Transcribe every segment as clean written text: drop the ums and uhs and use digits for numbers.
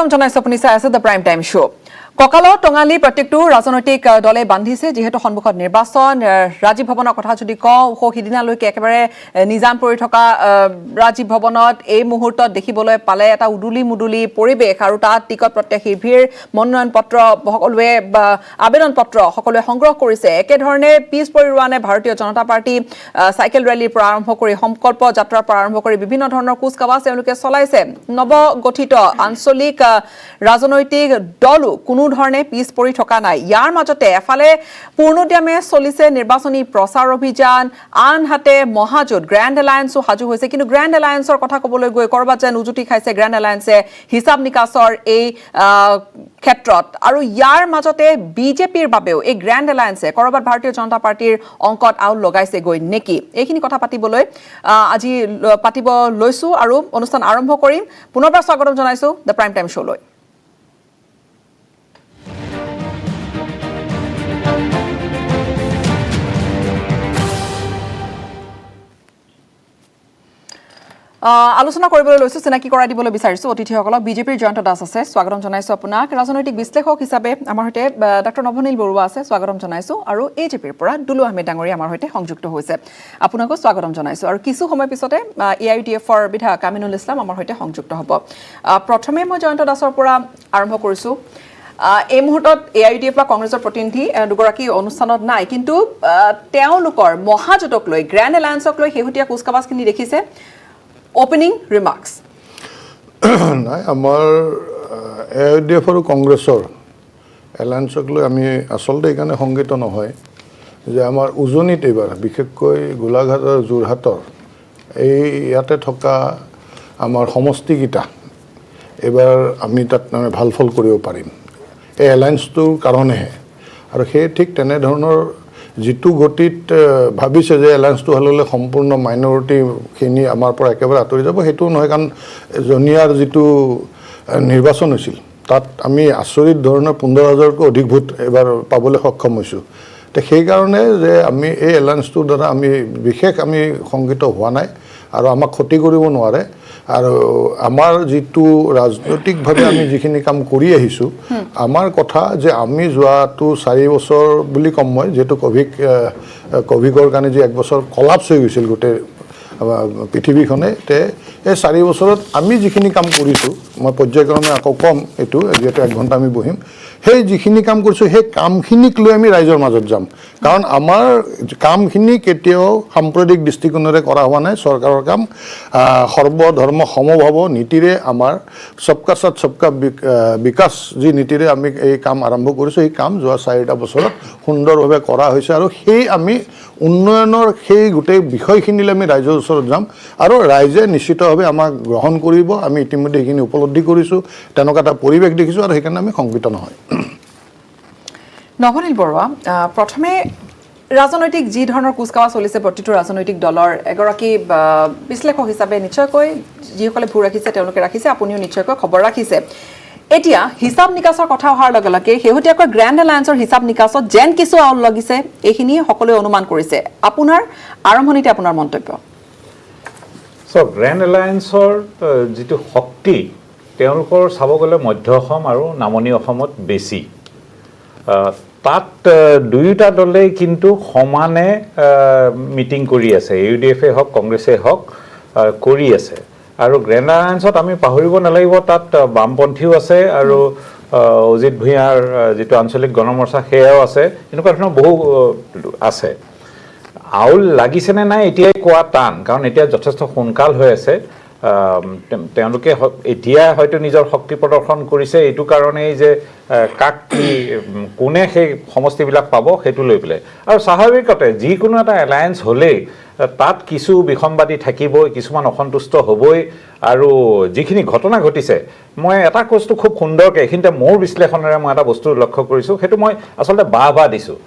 স্বাগতম জনাইছো আপুনি চাই আছে দ্য প্ৰাইম টাইম শ্ব' কঁকালৰ টঙালি প্ৰত্যেকটো ৰাজনৈতিক দলে বান্ধিছে যিহেতু সন্মুখত নিৰ্বাচন ৰাজীৱ ভৱনৰ কথা যদি কওঁ সিদিনালৈকে একেবাৰে নিজাম পৰি থকা ৰাজীৱ ভৱনত এই মুহূৰ্তত দেখিবলৈ পালে এটা উদুলি মুদুলি পৰিৱেশ আৰু তাত টিকট প্ৰত্যাশীৰ ভিৰ মনোনয়ন পত্ৰ সকলোৱে আবেদন পত্ৰ সকলোৱে সংগ্ৰহ কৰিছে একেধৰণে পিছ পৰি ৰোৱা নাই ভাৰতীয় জনতা পাৰ্টি চাইকেল ৰেলীৰ পৰা আৰম্ভ কৰি সংকল্প যাত্ৰাৰ পৰা আৰম্ভ কৰি বিভিন্ন ধৰণৰ কুচকাৱাজ তেওঁলোকে চলাইছে নৱগঠিত আঞ্চলিক ৰাজনৈতিক দলো কোনো ধৰণে পিছ পৰি থকা নাই ইয়াৰ মাজতে এফালে পূৰ্ণোদ্যমে চলিছে নিৰ্বাচনী প্ৰচাৰ অভিযান আনহাতে মহাজোঁট গ্ৰেণ্ড এলায়েন্সো সাজু হৈছে কিন্তু গ্ৰেণ্ড এলায়েন্সৰ কথা ক'বলৈ গৈ কৰবাত যেন উজুটি খাইছে গ্ৰেণ্ড এলায়েন্সে হিচাপ নিকাচৰ এই ক্ষেত্ৰত আৰু ইয়াৰ মাজতে বিজেপিৰ বাবেও এই গ্ৰেণ্ড এলায়েন্সে কৰবাত ভাৰতীয় জনতা পাৰ্টিৰ অংকত আউল লগাইছে গৈ নেকি এইখিনি কথা পাতিবলৈ আজি পাতিব লৈছো আৰু অনুষ্ঠান আৰম্ভ কৰিম পুনৰবাৰ স্বাগতম জনাইছো দ্য প্ৰাইম টাইম শ্ব'লৈ আলোচনা কৰিবলৈ লৈছো চিনাকি কৰাই দিবলৈ বিচাৰিছো অতিথিসকলক বিজেপিৰ জয়ন্ত দাস আছে স্বাগতম জনাইছো আপোনাক ৰাজনৈতিক বিশ্লেষক হিচাপে আমাৰ সৈতে ডক্টৰ নৱনীল বৰুৱা আছে স্বাগতম জনাইছো আৰু এজিপিৰ পৰা দুলু আহমেদ ডাঙৰী আমাৰ সৈতে সংযুক্ত হৈছে আপোনাকো স্বাগতম জনাইছো আৰু কিছু সময় পিছতে এআইইউডিএফৰ বিধায়ক কামিনুল ইছলাম আমাৰ সৈতে সংযুক্ত হ'ব প্ৰথমে মই জয়ন্ত দাসৰ পৰা আৰম্ভ কৰিছো এই মুহূৰ্তত এআইইউডিএফ বা কংগ্ৰেছৰ প্ৰতিনিধি দুগৰাকী অনুষ্ঠানত নাই কিন্তু তেওঁলোকৰ মহাজোঁটক লৈ গ্ৰেণ্ড এলায়েন্সক লৈ শেহতীয়া কুচকাৱাজখিনি দেখিছে ওপেনিং ৰিমাৰ্কস নাই আমাৰ এআইইউডিএফ আৰু কংগ্ৰেছৰ এলায়েন্সক লৈ আমি আচলতে এইকাৰণে সংগীত নহয় যে আমাৰ উজনিত এইবাৰ বিশেষকৈ গোলাঘাট আৰু যোৰহাটৰ এই ইয়াতে থকা আমাৰ সমষ্টিকেইটা এইবাৰ আমি তাত মানে ভাল ফল কৰিব পাৰিম এই এলায়েন্সটোৰ কাৰণেহে আৰু সেই ঠিক তেনেধৰণৰ যিটো গতিত ভাবিছে যে এলায়েন্সটো হ'লে সম্পূৰ্ণ মাইনৰিটিখিনি আমাৰ পৰা একেবাৰে আঁতৰি যাব সেইটো নহয় কাৰণ জনিয়াৰ যিটো নিৰ্বাচন হৈছিল তাত আমি আচৰিত ধৰণৰ 15,000কৈ অধিক ভোট এবাৰ পাবলৈ সক্ষম হৈছোঁ তো সেইকাৰণে যে আমি এই এলায়েন্সটোৰ দ্বাৰা আমি বিশেষ আমি শংকিত হোৱা নাই আৰু আমাক ক্ষতি কৰিব নোৱাৰে আৰু আমাৰ যিটো ৰাজনৈতিকভাৱে আমি যিখিনি কাম কৰি আহিছোঁ আমাৰ কথা যে আমি যোৱাটো 4 বছৰ বুলি ক'ম মই যিহেতু কভিডৰ কাৰণে যি 1 বছৰ কলাপছ হৈ গৈছিল গোটেই পৃথিৱীখনে তে এই 4 বছৰত আমি যিখিনি কাম কৰিছোঁ মই পৰ্যায়ক্ৰমে আকৌ ক'ম এইটো যিহেতু 1 ঘণ্টা আমি বহিম সেই যিখিনি কাম কৰিছোঁ সেই কামখিনিক লৈ আমি ৰাইজৰ মাজত যাম কাৰণ আমাৰ কামখিনি কেতিয়াও সাম্প্ৰদায়িক দৃষ্টিকোণেৰে কৰা হোৱা নাই চৰকাৰৰ কাম সৰ্বধৰ্ম সমভাৱ নীতিৰে আমাৰ সবকা সাথ সবকা বিকাশ যি নীতিৰে আমি এই কাম আৰম্ভ কৰিছোঁ সেই কাম যোৱা 4টা বছৰত সুন্দৰভাৱে কৰা হৈছে আৰু সেই আমি উন্নয়নৰ সেই গোটেই বিষয়খিনিলৈ আমি ৰাইজৰ ওচৰত যাম আৰু ৰাইজে নিশ্চিতভাৱে আমাক গ্ৰহণ কৰিব আমি ইতিমধ্যে এইখিনি উপলব্ধি কৰিছোঁ তেনেকুৱা এটা পৰিৱেশ দেখিছোঁ আৰু সেইকাৰণে আমি শংকিত নহয় নৱনীল বৰুৱা প্ৰথমে ৰাজনৈতিক যি ধৰণৰ কুচকাৱাজ চলিছে প্ৰতিটো ৰাজনৈতিক দলৰ এগৰাকী বিশ্লেষক হিচাপে নিশ্চয়কৈ যিসকলে ভূ ৰাখিছে তেওঁলোকে ৰাখিছে আপুনিও নিশ্চয়কৈ খবৰ ৰাখিছে এতিয়া হিচাপ নিকাচৰ কথা অহাৰ লগে লগে শেহতীয়াকৈ গ্ৰেণ্ড এলায়েন্সৰ হিচাপ নিকাচত যেন কিছু আউল লাগিছে এইখিনি সকলোৱে অনুমান কৰিছে আপোনাৰ আৰম্ভণিতে আপোনাৰ মন্তব্য গ্ৰেণ্ড এলায়েন্সৰ যিটো শক্তি তেওঁলোকৰ চাব গ'লে মধ্য অসম আৰু নামনি অসমত বেছি তাত দুয়োটা দলেই কিন্তু সমানে মিটিং কৰি আছে ইউডিএফে হওক কংগ্ৰেছে হওক কৰি আছে আৰু গ্ৰেণ্ড এলায়েন্সত আমি পাহৰিব নালাগিব তাত বামপন্থীও আছে আৰু অজিত ভূঞাৰ যিটো আঞ্চলিক গণমৰ্চা সেয়াও আছে এনেকুৱা ধৰণৰ বহু আছে আউল লাগিছেনে নাই এতিয়াই কোৱা টান কাৰণ এতিয়া যথেষ্ট সোনকাল হৈ আছে তেওঁলোকে এতিয়া হয়তো নিজৰ শক্তি প্ৰদৰ্শন কৰিছে এইটো কাৰণেই যে কাক কি কোনে সেই সমষ্টিবিলাক পাব সেইটো লৈ পেলাই আৰু স্বাভাৱিকতে যিকোনো এটা এলায়েন্স হ'লেই তাত কিছু বিসম্বাদী থাকিবই কিছুমান অসন্তুষ্ট হ'বই আৰু যিখিনি ঘটনা ঘটিছে মই এটা বস্তু খুব সুন্দৰকৈ এইখিনিতে মোৰ বিশ্লেষণেৰে মই এটা বস্তু লক্ষ্য কৰিছোঁ সেইটো মই আচলতে বাহ দিছোঁ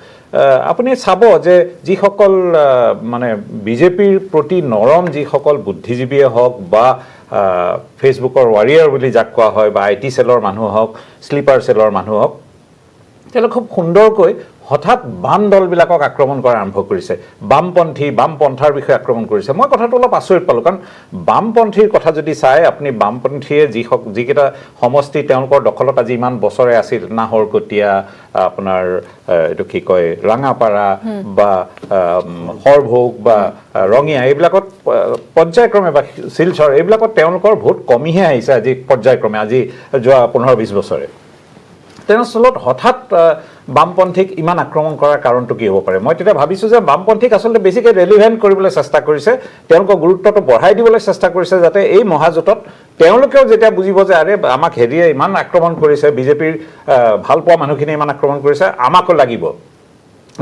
আপুনি চাব যে যিসকল মানে বিজেপিৰ প্ৰতি নৰম যিসকল বুদ্ধিজীৱীয়ে হওক বা ফেচবুকৰ ৱাৰিয়াৰ বুলি যাক কোৱা হয় বা IT চেলৰ মানুহ হওক স্লিপাৰ চেলৰ মানুহ হওক তেওঁলোকে খুব সুন্দৰকৈ হঠাৎ বাম দলবিলাকক আক্ৰমণ কৰা আৰম্ভ কৰিছে, বামপন্থাৰ বিষয়ে আক্ৰমণ কৰিছে। মই কথাটো অলপ আচৰিত পালোঁ, কাৰণ বামপন্থীৰ কথা যদি চাই আপুনি, বামপন্থীয়ে যিকেইটা সমষ্টি তেওঁলোকৰ দখলত আজি ইমান বছৰে আছিল, নাহৰকটীয়া, আপোনাৰ এইটো কি কয় ৰাঙাপাৰা বা সৰভোগ বা ৰঙিয়া, এইবিলাকত পৰ্যায়ক্ৰমে বা শিলচৰ, এইবিলাকত তেওঁলোকৰ ভোট কমিহে আহিছে আজি পৰ্যায়ক্ৰমে, আজি যোৱা 15-20 বছৰে। তেনেস্থলত হঠাৎ বামপন্থীক ইমান আক্ৰমণ কৰাৰ কাৰণটো কি হ'ব পাৰে? মই তেতিয়া ভাবিছোঁ যে বামপন্থীক আচলতে বেছিকৈ ৰেলিভেণ্ট কৰিবলৈ চেষ্টা কৰিছে, তেওঁলোকৰ গুৰুত্বটো বঢ়াই দিবলৈ চেষ্টা কৰিছে, যাতে এই মহাজোঁটত তেওঁলোকেও যেতিয়া বুজিব যে আৰে আমাক হেৰিয়ে ইমান আক্ৰমণ কৰিছে, বিজেপিৰ ভাল পোৱা মানুহখিনিয়ে ইমান আক্ৰমণ কৰিছে, আমাকো লাগিব,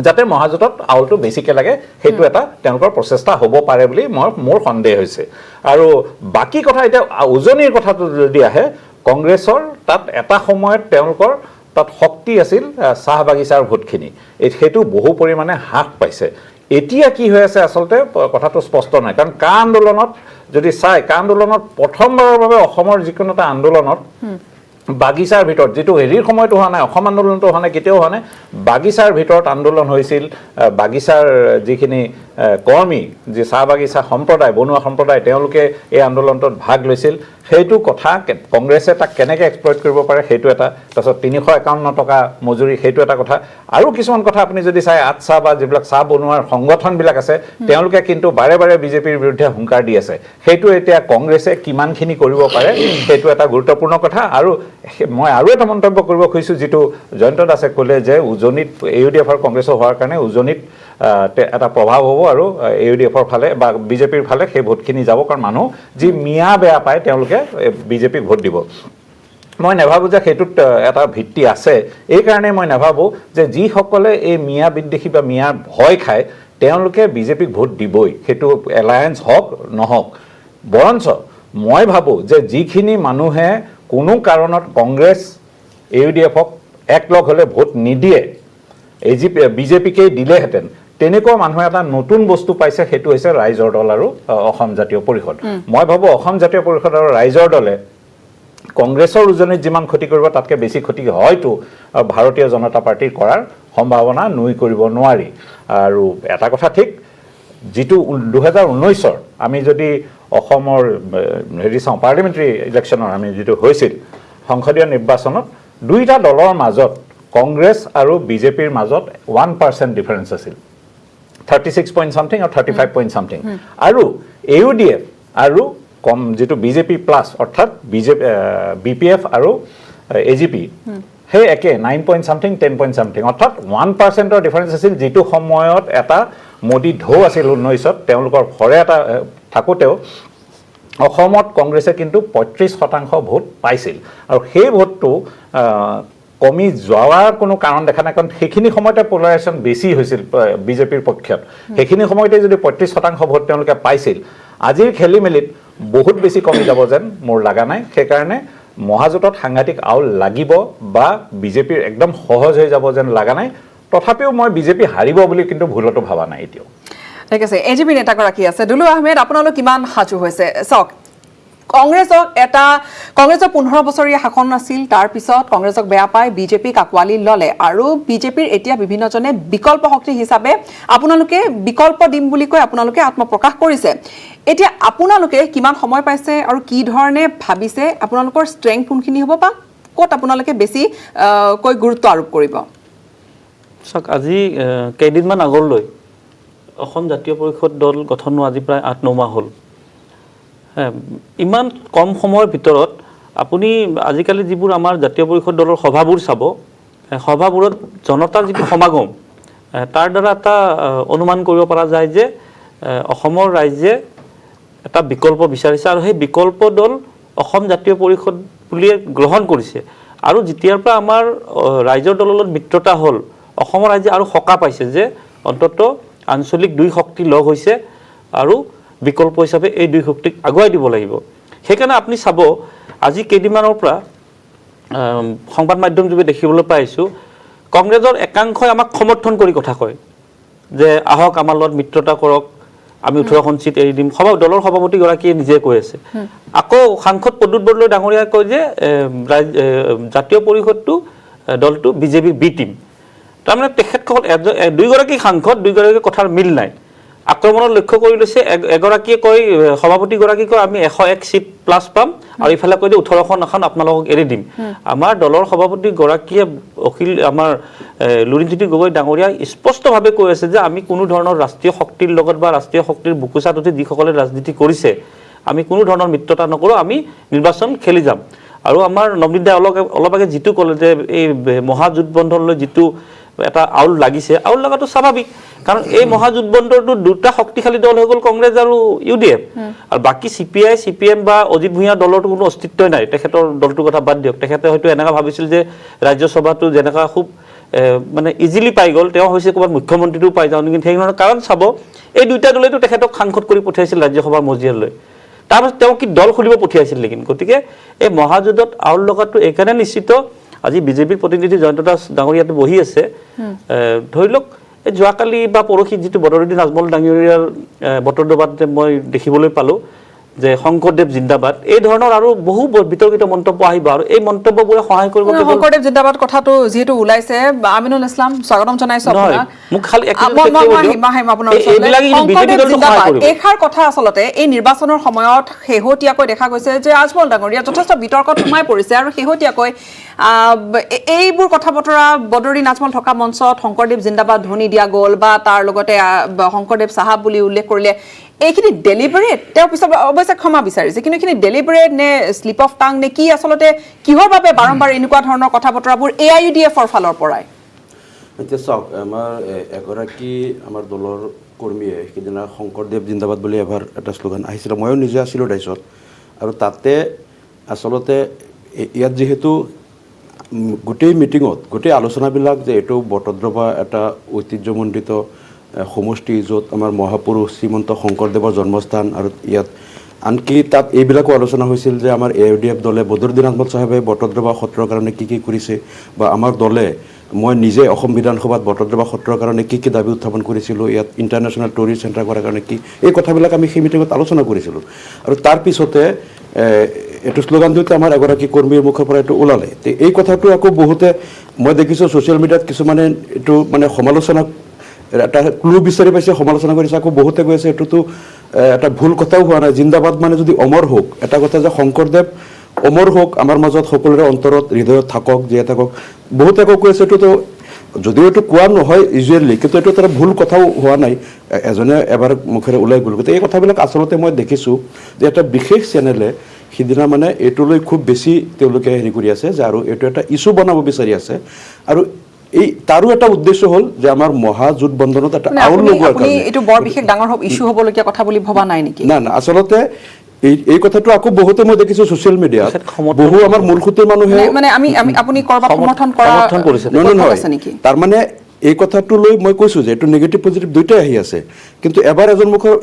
যাতে মহাজোঁটত আউলটো বেছিকৈ লাগে, সেইটো এটা তেওঁলোকৰ প্ৰচেষ্টা হ'ব পাৰে বুলি মোৰ সন্দেহ হৈছে। আৰু বাকী কথা, এতিয়া উজনিৰ কথাটো যদি আহে, কংগ্ৰেছৰ তাত এটা সময়ত তেওঁলোকৰ তাত শক্তি আছিল চাহ বাগিচাৰ ভোটখিনি, সেইটো বহু পৰিমাণে হ্ৰাস পাইছে। এতিয়া কি হৈ আছে আচলতে কথাটো স্পষ্ট নাই, কাৰণ কা আন্দোলনত যদি চাই, কা আন্দোলনত প্ৰথমবাৰৰ বাবে অসমৰ যিকোনো এটা আন্দোলনত বাগিচাৰ ভিতৰত, যিটো হেৰিৰ সময়তো হোৱা নাই, অসম আন্দোলনটো হোৱা নাই, কেতিয়াও হোৱা নাই, বাগিচাৰ ভিতৰত আন্দোলন হৈছিল। বাগিচাৰ যিখিনি কৰ্মী, যি চাহ বাগিচা সম্প্ৰদায়, বনুৱা সম্প্ৰদায়, তেওঁলোকে এই আন্দোলনটোত ভাগ লৈছিল। সেইটো কথা কংগ্ৰেছে তাক কেনেকৈ এক্সপ্লইট কৰিব পাৰে সেইটো এটা, তাৰপিছত 351 টকা মজুৰি, সেইটো এটা কথা। আৰু কিছুমান কথা আপুনি যদি চাই, আঠচাহ বা যিবিলাক চাহ বনোৱাৰ সংগঠনবিলাক আছে, তেওঁলোকে কিন্তু বাৰে বাৰে বিজেপিৰ বিৰুদ্ধে হুংকাৰ দি আছে। সেইটো এতিয়া কংগ্ৰেছে কিমানখিনি কৰিব পাৰে সেইটো এটা গুৰুত্বপূৰ্ণ কথা। আৰু মই আৰু এটা মন্তব্য কৰিব খুজিছোঁ, যিটো জয়ন্ত দাসে ক'লে যে উজনিত AUDF আৰু কংগ্ৰেছৰ হোৱাৰ কাৰণে উজনিত এটা প্ৰভাৱ হ'ব আৰু AUDFৰ ফালে বা বিজেপিৰ ফালে সেই ভোটখিনি যাব, কাৰণ মানুহ যি মিয়া বেয়া পায় তেওঁলোকে বিজেপিক ভোট দিব। মই নাভাবোঁ যে সেইটোত এটা ভিত্তি আছে। এইকাৰণে মই নাভাবোঁ যে যিসকলে এই মিয়া বিদ্বেষী বা মিয়াৰ ভয় খায় তেওঁলোকে বিজেপিক ভোট দিবই, সেইটো এলায়েন্স হওক নহওক। বৰঞ্চ মই ভাবোঁ যে যিখিনি মানুহে কোনো কাৰণত কংগ্ৰেছ AUDFক একলগ হ'লে ভোট নিদিয়ে, বিজেপিকেই দিলেহেঁতেন, তেনেকুৱা মানুহে এটা নতুন বস্তু পাইছে, সেইটো হৈছে ৰাইজৰ দল আৰু অসম জাতীয় পৰিষদ। মই ভাবোঁ অসম জাতীয় পৰিষদ আৰু ৰাইজৰ দলে কংগ্ৰেছৰ উজনিত যিমান ক্ষতি কৰিব তাতকৈ বেছি ক্ষতি হয়তো ভাৰতীয় জনতা পাৰ্টীৰ কৰাৰ সম্ভাৱনা নুই কৰিব নোৱাৰি। আৰু এটা কথা ঠিক, যিটো 2019-ৰ আমি যদি অসমৰ হেৰি চাওঁ, পাৰ্লিমেণ্টাৰী ইলেকশ্যনৰ আমি যিটো হৈছিল সংসদীয় নিৰ্বাচনত, দুইটা দলৰ মাজত কংগ্ৰেছ আৰু বিজেপিৰ মাজত 1% ডিফাৰেঞ্চ আছিল, 36 পইণ্ট সামথিং আৰু 35 পইণ্ট সামথিং। আৰু AUDF আৰু যিটো বিজেপি প্লাছ, অৰ্থাৎ BPF আৰু AGP, সেই একে 9 পইণ্ট সামথিং 10 পইণ্ট সামথিং, অৰ্থাৎ 1%ৰ ডিফাৰেঞ্চ আছিল। যিটো সময়ত এটা মোদী ঢৌ আছিল 19-ত, তেওঁলোকৰ ঘৰে এটা থাকোঁতেও অসমত কংগ্ৰেছে কিন্তু 35% ভোট পাইছিল। আৰু সেই ভোটটো কমি যোৱাৰ কোনো কাৰণ দেখা নাই, কাৰণ সেইখিনি সময়তে পলাৰাইজেশ্যন বেছি হৈছিল বিজেপিৰ পক্ষত। সেইখিনি সময়তে যদি 35% ভোট তেওঁলোকে পাইছিল, আজিৰ খেলি মেলিত বহুত বেছি কমি যাব যেন মোৰ লগা নাই। সেইকাৰণে মহাজোঁটত সাংঘাতিক আউল লাগিব বা বিজেপিৰ একদম সহজ হৈ যাব যেন লগা নাই। তথাপিও মই বিজেপি হাৰিব বুলি কিন্তু ভুলতো ভাবা নাই এতিয়াও। ঠিক আছে, AGP নেতাগৰাকী আছে দুলু আহমেদ, আপোনালোক কিমান সাজু হৈছে? চাওক, কংগ্ৰেছৰ 15 বছৰীয়া শাসন আছিল, তাৰপিছত কংগ্ৰেছক বেয়া পাই বিজেপিক আঁকোৱালি ল'লে, আৰু বিজেপিৰ এতিয়া বিভিন্নজনে বিকল্প শক্তি হিচাপে আপোনালোকে বিকল্প দিম বুলি কৈ আপোনালোকে আত্মপ্ৰকাশ কৰিছে। এতিয়া আপোনালোকে কিমান সময় পাইছে আৰু কি ধৰণে ভাবিছে আপোনালোকৰ ষ্ট্ৰেংথ কোনখিনি হ'ব বা ক'ত আপোনালোকে বেছি কৈ গুৰুত্ব আৰোপ কৰিব? চাওক, আজি কেইদিনমান আগলৈ অসম জাতীয় পৰিষদ দল গঠন হোৱা আজি প্ৰায় 8-9 মাহ হ'ল। ইমান কম সময়ৰ ভিতৰত আপুনি আজিকালি যিবোৰ আমাৰ জাতীয় পৰিষদ দলৰ সভাবোৰ চাব, সভাবোৰত জনতাৰ যিটো সমাগম, তাৰ দ্বাৰা এটা অনুমান কৰিব পৰা যায় যে অসমৰ ৰাইজে এটা বিকল্প বিচাৰিছে, আৰু সেই বিকল্প দল অসম জাতীয় পৰিষদ বুলিয়ে গ্ৰহণ কৰিছে। আৰু যেতিয়াৰ পৰা আমাৰ ৰাইজৰ দলৰ লগত মিত্ৰতা হ'ল, অসমৰ ৰাইজে আৰু সকাহ পাইছে যে অন্ততঃ আঞ্চলিক দুই শক্তি লগ হৈছে আৰু বিকল্প হিচাপে এই দুই শক্তিক আগুৱাই দিব লাগিব। সেইকাৰণে আপুনি চাব, আজি কেইদিনমানৰ পৰা সংবাদ মাধ্যম যোগে দেখিবলৈ পাইছোঁ, কংগ্ৰেছৰ একাংশই আমাক সমৰ্থন কৰি কথা কয় যে আহক আমাৰ লগত মিত্ৰতা কৰক, আমি 18খন চিট এৰি দিম। দলৰ সভাপতিগৰাকীয়ে নিজে কৈ আছে। আকৌ সাংসদ প্ৰদ্যুৎ বৰদলৈ ডাঙৰীয়াই কয় যে জাতীয় পৰিষদটো দলটো বিজেপিৰ বি টিম। তাৰমানে তেখেতসকল দুইগৰাকী সাংসদ দুইগৰাকী কথাৰ মিল নাই আক্ৰমণৰ লক্ষ্য কৰি লৈছে এগৰাকীয়ে কয় সভাপতিগৰাকী কয় আমি 101 সিট প্লাছ পাম আৰু ইফালে কৈ 18খন এখন আপোনালোকক এৰি দিম আমাৰ দলৰ সভাপতিগৰাকীয়ে অখিল আমাৰ লুৰিণজ্যোতি গগৈ ডাঙৰীয়া স্পষ্টভাৱে কৈ আছে যে আমি কোনো ধৰণৰ ৰাষ্ট্ৰীয় শক্তিৰ লগত বা ৰাষ্ট্ৰীয় শক্তিৰ বুকুচাত উঠি যিসকলে ৰাজনীতি কৰিছে আমি কোনো ধৰণৰ মিত্ৰতা নকৰোঁ আমি নিৰ্বাচন খেলি যাম আৰু আমাৰ নৱনীত দাই অলপ আগে যিটো ক'লে যে এই মহাজোঁটবন্ধনলৈ যিটো এটা আউল লাগিছে আউল লগাটো স্বাভাৱিক কাৰণ এই মহাজোঁটবন্ধনটো দুটা শক্তিশালী দল হৈ গ'ল কংগ্ৰেছ আৰু UDF আৰু বাকী CPI CPM বা অজিত ভূঞা দলৰটো কোনো অস্তিত্বই নাই তেখেতৰ দলটোৰ কথা বাদ দিয়ক তেখেতে হয়তো এনেকুৱা ভাবিছিল যে ৰাজ্যসভাটো যেনেকুৱা খুব মানে ইজিলি পাই গ'ল তেওঁ হৈছে ক'ৰবাত মুখ্যমন্ত্ৰীটো পাই যাওঁ নেকি সেই ধৰণৰ কাৰণ চাব এই দুইটা দলেতো তেখেতক সাংসদ কৰি পঠিয়াইছিল ৰাজ্যসভাৰ মজিয়ালৈ তাৰপিছত তেওঁ কি দল খুলিব পঠিয়াইছিল নেকি গতিকে এই মহাজোঁটত আউল লগাটো এইকাৰণে নিশ্চিত আজি বিজেপিৰ প্ৰতিনিধি জয়ন্ত দাস ডাঙৰীয়াটো বহি আছে ধৰি লওক এই যোৱাকালি বা পৰহি যিটো বদৰুদ্দিন আজমল ডাঙৰীয়াৰ বতৰ দবাতে মই দেখিবলৈ পালোঁ যে শংকৰদেৱ জিন্দাবাদ এই ধৰণৰ আৰু বহু বিতৰ্কিত মন্তব্য আহিব আৰু এই মন্তব্যবোৰে সহায় কৰিব শংকৰদেৱ জিন্দাবাদ কথাটো যিহেতু ওলাইছে আমিনুল ইছলাম স্বাগতম জনাইছো আপোনাক মোক খালি এইষাৰ কথা আচলতে এই নিৰ্বাচনৰ সময়ত শেহতীয়াকৈ দেখা গৈছে যে আজমল ডাঙৰীয়া যথেষ্ট বিতৰ্কত সোমাই পৰিছে আৰু শেহতীয়াকৈ এইবোৰ কথা বতৰা বদৰুদ্দিন আজমল থকা মঞ্চত শংকৰদেৱ জিন্দাবাদ ধ্বনি দিয়া গ'ল বা তাৰ লগতে শংকৰদেৱ চাহাব বুলি উল্লেখ কৰিলে এইখিনি ডেলিভাৰেট তেওঁ পিছত অৱশ্যে ক্ষমা বিচাৰিছে কিন্তু এইখিনি ডেলিভাৰেট নে শ্লিপ অফ টাং নে কি আচলতে কিহৰ বাবে বাৰম্বাৰ এনেকুৱা ধৰণৰ কথা বতৰাবোৰ AIUDFৰ ফালৰ পৰাই এতিয়া চাওক আমাৰ এগৰাকী আমাৰ দলৰ কৰ্মীয়ে সেইদিনা শংকৰদেৱ জিন্দাবাদ বুলি এবাৰ এটা শ্লোগান আহিছিল ময়ো নিজে আছিলোঁ ডাইছত আৰু তাতে আচলতে ইয়াত যিহেতু গোটেই মিটিঙত গোটেই আলোচনাবিলাক যে এইটো বটদ্ৰৱা এটা ঐতিহ্যমণ্ডিত সমষ্টি য'ত আমাৰ মহাপুৰুষ শ্ৰীমন্ত শংকৰদেৱৰ জন্মস্থান আৰু ইয়াত আনকি তাত এইবিলাকো আলোচনা হৈছিল যে আমাৰ AIUDF দলে বদৰুদ্দিন আজমল চাহাবে বটদ্ৰৱা সত্ৰৰ কাৰণে কি কৰিছে বা আমাৰ দলে মই নিজে অসম বিধানসভাত বটদ্ৰৱা সত্ৰৰ কাৰণে কি দাবী উত্থাপন কৰিছিলোঁ ইয়াত ইণ্টাৰনেশ্যনেল টুৰিষ্ট চেণ্টাৰ কৰাৰ কাৰণে কি এই কথাবিলাক আমি সেই মিটিঙত আলোচনা কৰিছিলোঁ আৰু তাৰ পিছতে এইটো শ্লোগান দিওঁতে আমাৰ এগৰাকী কৰ্মীৰ মুখৰ পৰা এইটো ওলালে এই কথাটো আকৌ বহুতে মই দেখিছোঁ ছ'চিয়েল মিডিয়াত কিছুমানে এইটো মানে সমালোচনা এটা ক্লু বিচাৰি পাইছে সমালোচনা কৰিছে আকৌ বহুতে কৈছে এইটোতো এটা ভুল কথাও হোৱা নাই জিন্দাবাদ মানে যদি অমৰ হওক এটা কথা যে শংকৰদেৱ অমৰ হওক আমাৰ মাজত সকলোৰে অন্তৰত হৃদয়ত থাকক জীয়াই থাকক বহুতে আকৌ কৈছে এইটোতো যদিও এইটো কোৱা নহয় ইউজুৱেলি কিন্তু এইটো এটা ভুল কথাও হোৱা নাই এজনে এবাৰ মুখেৰে ওলাই গ'ল গতিকে এই কথাবিলাক আচলতে মই দেখিছোঁ যে এটা বিশেষ চেনেলে সিদিনা মানে এইটোলৈ খুব বেছি তেওঁলোকে হেৰি কৰি আছে যে আৰু এইটো এটা ইছ্যু বনাব বিচাৰি আছে আৰু এই তাৰো এটা উদ্দেশ্য হ'ল যে আমাৰ মহাজোঁটবন্ধনত এটা আউল লগোৱাৰ কাৰণে এইটো বৰ বিশেষ ডাঙৰ ইছ্যু হ'বলগীয়া কথা বুলি ভবা নাই নেকি না আচলতে এই কথাটো আকৌ বহুতে মই দেখিছোঁ ছ'চিয়েল মিডিয়াত বহু আমাৰ মূলসূঁতিৰ মানুহে মানে আপুনি কৰবাত সমৰ্থন কৰিছে নেকি তাৰমানে এই কথাটো লৈ মই কৈছোঁ যে এইটো নিগেটিভ পজিটিভ দুইটাই আহি আছে কিন্তু এবাৰ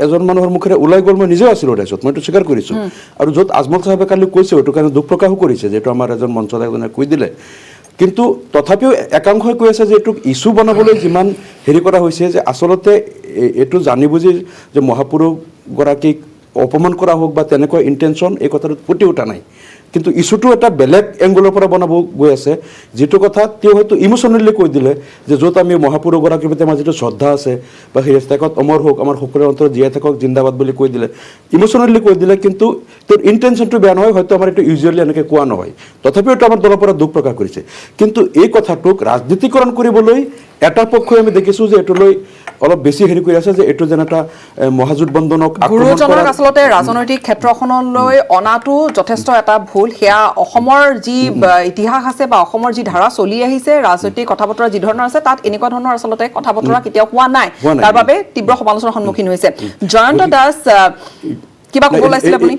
এজন মানুহৰ মুখেৰে ওলাই গ'ল মই নিজেও আছিলোঁ তাৰপিছত মই এইটো স্বীকাৰ কৰিছোঁ আৰু য'ত আজমল চাহাবে কালি কৈছে এইটো কাৰণে দুখ প্ৰকাশো কৰিছে যে এইটো আমাৰ এজন মঞ্চত এজনে কৈ দিলে কিন্তু তথাপিও একাংশই কৈ আছে যে এইটোক ইছ্যু বনাবলৈ যিমান হেৰি কৰা হৈছে যে আচলতে এইটো জানি বুজি যে মহাপুৰুষগৰাকীক অপমান কৰা হোক বা তেনেকুৱা ইণ্টেনশ্যন এই কথাটোত ফুটি উঠা নাই কিন্তু ইছ্যুটো এটা বেলেগ এংগলৰ পৰা বনাব গৈ আছে যিটো কথা তেওঁ হয়তো ইম'চনেলি কৈ দিলে যে য'ত আমি মহাপুৰুষগৰাকীৰ প্ৰতি আমাৰ যিটো শ্ৰদ্ধা আছে বা সেই ৰাস্তাকত অমৰ হওক আমাৰ সকলোৰে অন্তৰত জীয়াই থাকক জিন্দাবাদ বুলি কৈ দিলে ইম'চনেলি কৈ দিলে কিন্তু তেওঁৰ ইণ্টেনশ্যনটো বেয়া নহয় হয়তো আমাৰ এইটো ইউজুৱেলি এনেকৈ কোৱা নহয় তথাপিও এইটো আমাৰ দলৰ পৰা দুখ প্ৰকাশ কৰিছে কিন্তু এই কথাটোক ৰাজনীতিকৰণ কৰিবলৈ এটা পক্ষই আমি দেখিছোঁ যে এইটোলৈ অলপ বেছি হেৰি কৰি আছে যে এইটো যেন এটা মহাজোঁটবন্ধনক গুৰুজনক আচলতে ৰাজনৈতিক ক্ষেত্ৰখনলৈ অনাটো যথেষ্ট এটা ভুল সেয়া অসমৰ যি ইতিহাস আছে বা অসমৰ যি ধাৰা চলি আহিছে ৰাজনৈতিক কথা বতৰা যি ধৰণৰ আছে তাত এনেকুৱা ধৰণৰ আচলতে কথা বতৰা কেতিয়াও হোৱা নাই তাৰ বাবে তীব্ৰ সমালোচনাৰ সন্মুখীন হৈছে জয়ন্ত দাস কিবা ক'ব লাগিছিল আপুনি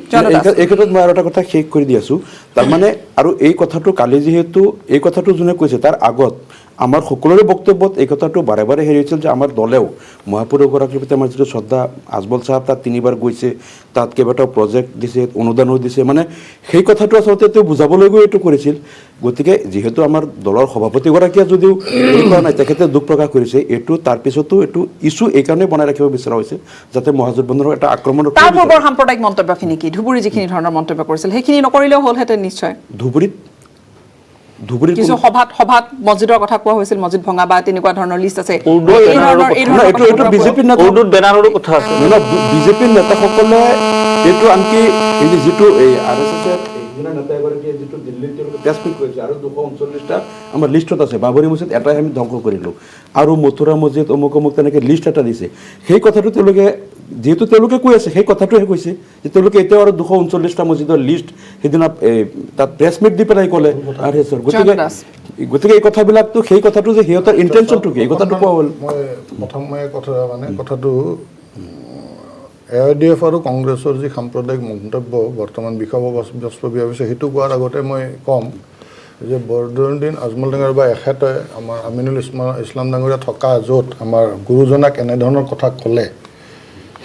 এই ক্ষেত্ৰত মই আৰু এটা কথা শেষ কৰি দি আছোঁ তাৰমানে আৰু এই কথাটো কালি যিহেতু এই কথাটো যোনে কৈছে তাৰ আগত আমাৰ সকলোৰে বক্তব্যত এই কথাটো বাৰে বাৰে হেৰি হৈছিল যে আমাৰ দলেও মহাপুৰুষগৰাকীৰ প্ৰতি আমাৰ যিটো শ্ৰদ্ধা আজমল চাহাব তাত 3বাৰ গৈছে তাত কেইবাটাও প্ৰজেক্ট দিছে অনুদানো দিছে মানে সেই কথাটো আচলতে তেওঁ বুজাবলৈ গৈ এইটো কৰিছিল গতিকে যিহেতু আমাৰ দলৰ সভাপতিগৰাকীয়ে যদিও হেৰি কৰা নাই তেখেতে দুখ প্ৰকাশ কৰিছে এইটো তাৰপিছতো এইটো ইছ্যু এইকাৰণে বনাই ৰাখিব বিচৰা হৈছে যাতে মহাজোঁটবন্ধনৰ এটা আক্ৰমণৰ তাৰ পূৰ্বৰ সাম্প্ৰদায়িক মন্তব্যখিনি কি ধুবুৰী যিখিনি ধৰণৰ মন্তব্য কৰিছিল সেইখিনি নকৰিলেও হ'লহেঁতেন নিশ্চয় ধুবুৰীত ধুবুৰীত কিছু সভাত মছজিদৰ কথা কোৱা হৈছিল, মছজিদ ভঙা বা তেনেকুৱা ধৰণৰ লিষ্ট আছে। উৰ্দু এই বেনাৰৰ ধৰণৰ- এই ধৰণৰ এইটো কথাবোৰৰ বিজেপিৰ নেতা উৰ্দুত বেনাৰৰো কথা আছে। বিজেপিৰ নেতাসকলে এইটো আনকি এই যে যিটো এই RSSৰ নেতা এগৰাকীয়ে যিটো দিল্লীত তেওঁলোকে প্ৰেছমিট কৰিছে আৰু 239টা আমাৰ লিষ্টত আছে, বাবৰি মছজিদ এটাই আমি ধ্বংস কৰিলোঁ আৰু মথুৰা মছজিদ অমুক অমুক তেনেকৈ লিষ্ট এটা দিছে। সেই কথাটো তেওঁলোকে যিহেতু তেওঁলোকে কৈ আছে সেই কথাটোহে কৈছে যে তেওঁলোকে এতিয়াও আৰু 239টা মছজিদৰ লিষ্ট সেইদিনা তাত প্ৰেছমিট দি পেলাই ক'লে RSSৰ। গতিকে এই কথাবিলাকতো সেই কথাটো যে সিহঁতৰ ইণ্টেনশ্যনটো কি এই কথাটো কোৱা হ'ল। কথাটো AIDF আৰু কংগ্ৰেছৰ যি সাম্প্ৰদায়িক মন্তব্য বৰ্তমান বিষয়বস্ত হৈছে সেইটো কোৱাৰ আগতে মই ক'ম যে বদৰুদ্দিন আজমল ডাঙৰীয়া বা এখেতে আমাৰ আমিনুল ইছলাম ডাঙৰীয়া থকা য'ত আমাৰ গুৰুজনাক এনেধৰণৰ কথা ক'লে,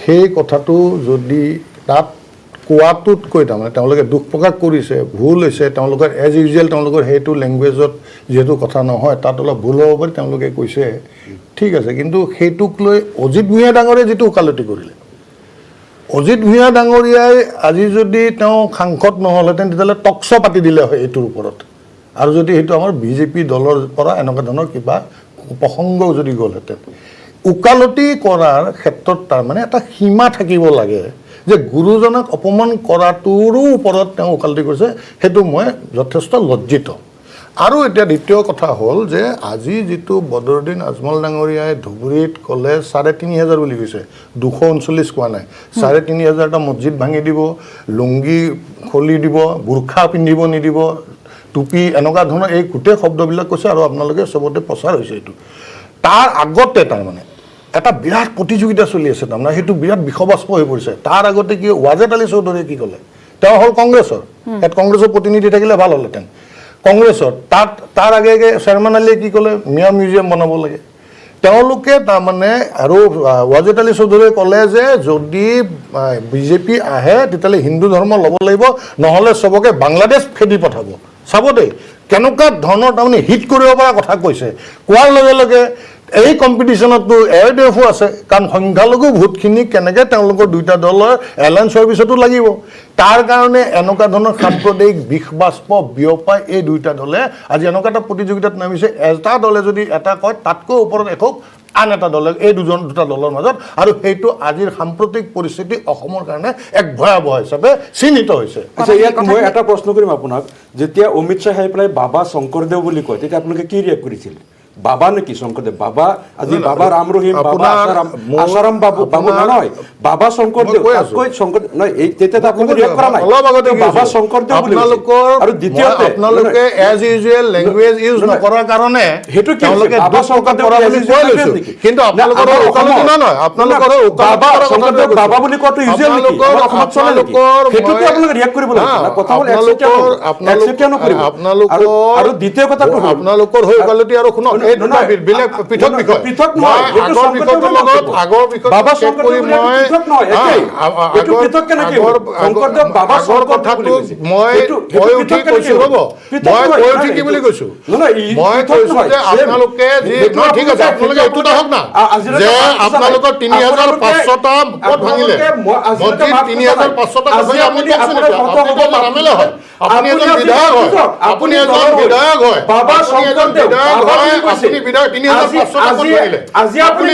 সেই কথাটো যদি তাত কোৱাটোতকৈ তাৰমানে তেওঁলোকে দুখ প্ৰকাশ কৰিছে, ভুল হৈছে, তেওঁলোকৰ এজ ইউজুৱেল তেওঁলোকৰ সেইটো লেংগুৱেজত যিহেতু কথা নহয় তাত অলপ ভুল হ'ব পাৰে, তেওঁলোকে কৈছে ঠিক আছে। কিন্তু সেইটোক লৈ অজিত ভূঞা ডাঙৰীয়াই যিটো ওকালতি কৰিলে, অজিত ভূঞা ডাঙৰীয়াই আজি যদি তেওঁ সাংসদ নহ'লহেঁতেন তেতিয়াহ'লে টকশ্ব পাতি দিলে হয় এইটোৰ ওপৰত, আৰু যদি সেইটো আমাৰ বিজেপি দলৰ পৰা এনেকুৱা ধৰণৰ কিবা প্ৰসংগ যদি গ'লহেঁতেন। ওকালতি কৰাৰ ক্ষেত্ৰত তাৰমানে এটা সীমা থাকিব লাগে যে গুৰুজনাক অপমান কৰাটোৰো ওপৰত তেওঁ ওকালতি কৰিছে, সেইটো মই যথেষ্ট লজ্জিত। আৰু এতিয়া দ্বিতীয় কথা হ'ল যে আজি যিটো বদৰুদ্দিন আজমল ডাঙৰীয়াই ধুবুৰীত ক'লে ৩৫০০ বুলি কৈছে, ২৩৯ কোৱা নাই, ৩৫০০টা মছজিদ ভাঙি দিব, লুংগি খুলি দিব, বুৰ্খা পিন্ধিব নিদিব, টুপি এনেকুৱা ধৰণৰ এই গোটেই শব্দবিলাক কৈছে আৰু আপোনালোকে চবতে প্ৰচাৰ হৈছে এইটো। তাৰ আগতে তাৰমানে এটা বিৰাট প্ৰতিযোগিতা চলি আছে, তাৰমানে সেইটো বিৰাট বিষবাস্প হৈ পৰিছে। তাৰ আগতে কি ৱাজেদ আলী চৌধুৰীয়ে কি ক'লে, তেওঁ হ'ল কংগ্ৰেছৰ, ইয়াত কংগ্ৰেছৰ প্ৰতিনিধি থাকিলে ভাল হ'লহেঁতেন, কংগ্ৰেছৰ তাৰ আগে আগে চেয়াৰমেন আলীয়ে কি ক'লে, মিয়া মিউজিয়াম বনাব লাগে। তেওঁলোকে তাৰমানে আৰু ৱাজেদ আলী চৌধুৰীয়ে ক'লে যে যদি বিজেপি আহে তেতিয়াহ'লে হিন্দু ধৰ্ম ল'ব লাগিব, নহ'লে চবকে বাংলাদেশ খেদি পঠাব। চাব দেই কেনেকুৱা ধৰণৰ তাৰমানে হিট কৰিব পৰা কথা কৈছে। কোৱাৰ লগে লগে এই কম্পিটিশ্যনততো AIDFও আছে, কাৰণ সংখ্যালঘু ভোটখিনি কেনেকৈ তেওঁলোকৰ দুইটা দলৰ এলায়েন্সৰ পিছতো লাগিব। তাৰ কাৰণে এনেকুৱা ধৰণৰ সাম্প্ৰদায়িক বিষবাস্প বিয়পাই এই দুইটা দলে আজি এনেকুৱা এটা প্ৰতিযোগিতাত নামিছে, এটা দলে যদি এটা কয় তাতকৈ ওপৰত একক আন এটা দলে এই দুটা দলৰ মাজত, আৰু সেইটো আজিৰ সাম্প্ৰতিক পৰিস্থিতি অসমৰ কাৰণে এক ভয়াৱহ হিচাপে চিহ্নিত হৈছে। আচ্ছা, ইয়াত মই এটা প্ৰশ্ন কৰিম আপোনাক, যেতিয়া অমিত শ্বাহে আহি পেলাই বাবা শংকৰদেৱ বুলি কয় তেতিয়া আপোনালোকে কি ৰিয়েক্ট কৰিছিল? বাবা নেকি শংকৰদেৱ? বাবা আজি বাবা ৰাম ৰহিম, বাবা আসাৰাম বাবু নহয়, বাবা শংকৰদেৱ, তাতকৈ শংকৰদেৱ নহয়, এই তেতিয়া আপোনালোকে ৰিয়েক্ট কৰা নাই, বাবা শংকৰদেৱ বুলি আৰু দ্বিতীয়তে আপোনালোকে এজ ইউজুৱেল লেংগুৱেজ ইউজ নকৰাৰ কাৰণে সেইটো কি তেওঁলোকে বাবা শংকৰদেৱ কৰা বুলি কৈ লৈছো, কিন্তু আপোনালোকৰ ওকালতি নহয়, আপোনালোকৰ বাবা শংকৰদেৱ বাবা বুলি কোৱাটো ইউজুৱেল নেকি? অসমত চলে নেকি? সেইটোকে আপোনালোকে ৰিয়েক্ট কৰিব লাগিব। কথা হ'ল একচেপ্ট নকৰিব। আৰু দ্বিতীয় কথাটো হ'ল আপোনালোকৰ হৈ ওকালতি আৰু শুনক পৃথক বিষয়, পৃথক নহয়, আগৰ বিষয় বাবা শংকৰদেৱ পৃথক নহয়, এইটো পৃথক কেনেকে শংকৰদেৱ বাবা কথাটো মই কৈ উঠি কৈছো, ৰ'ব মই কৈ উঠি কি বুলি কৈছো, মই কৈছো যে আপোনালোকে যি ঠিক আছে আপোনালোকে এইটো নাহক না যে আপোনালোকৰ ৩৫০০টা পদ ভাঙিলে, মছজিদ ৩৫০০টা ভাঙি আপুনি নামিলে হয়, আপুনি এজন বিধায়ক হয়, আপুনি এজন বিধায়ক হয়, বাবা শংকৰদেৱ আপুনি বিধায়ক ৩৫০০টা পদ ভাঙিলে, আপুনি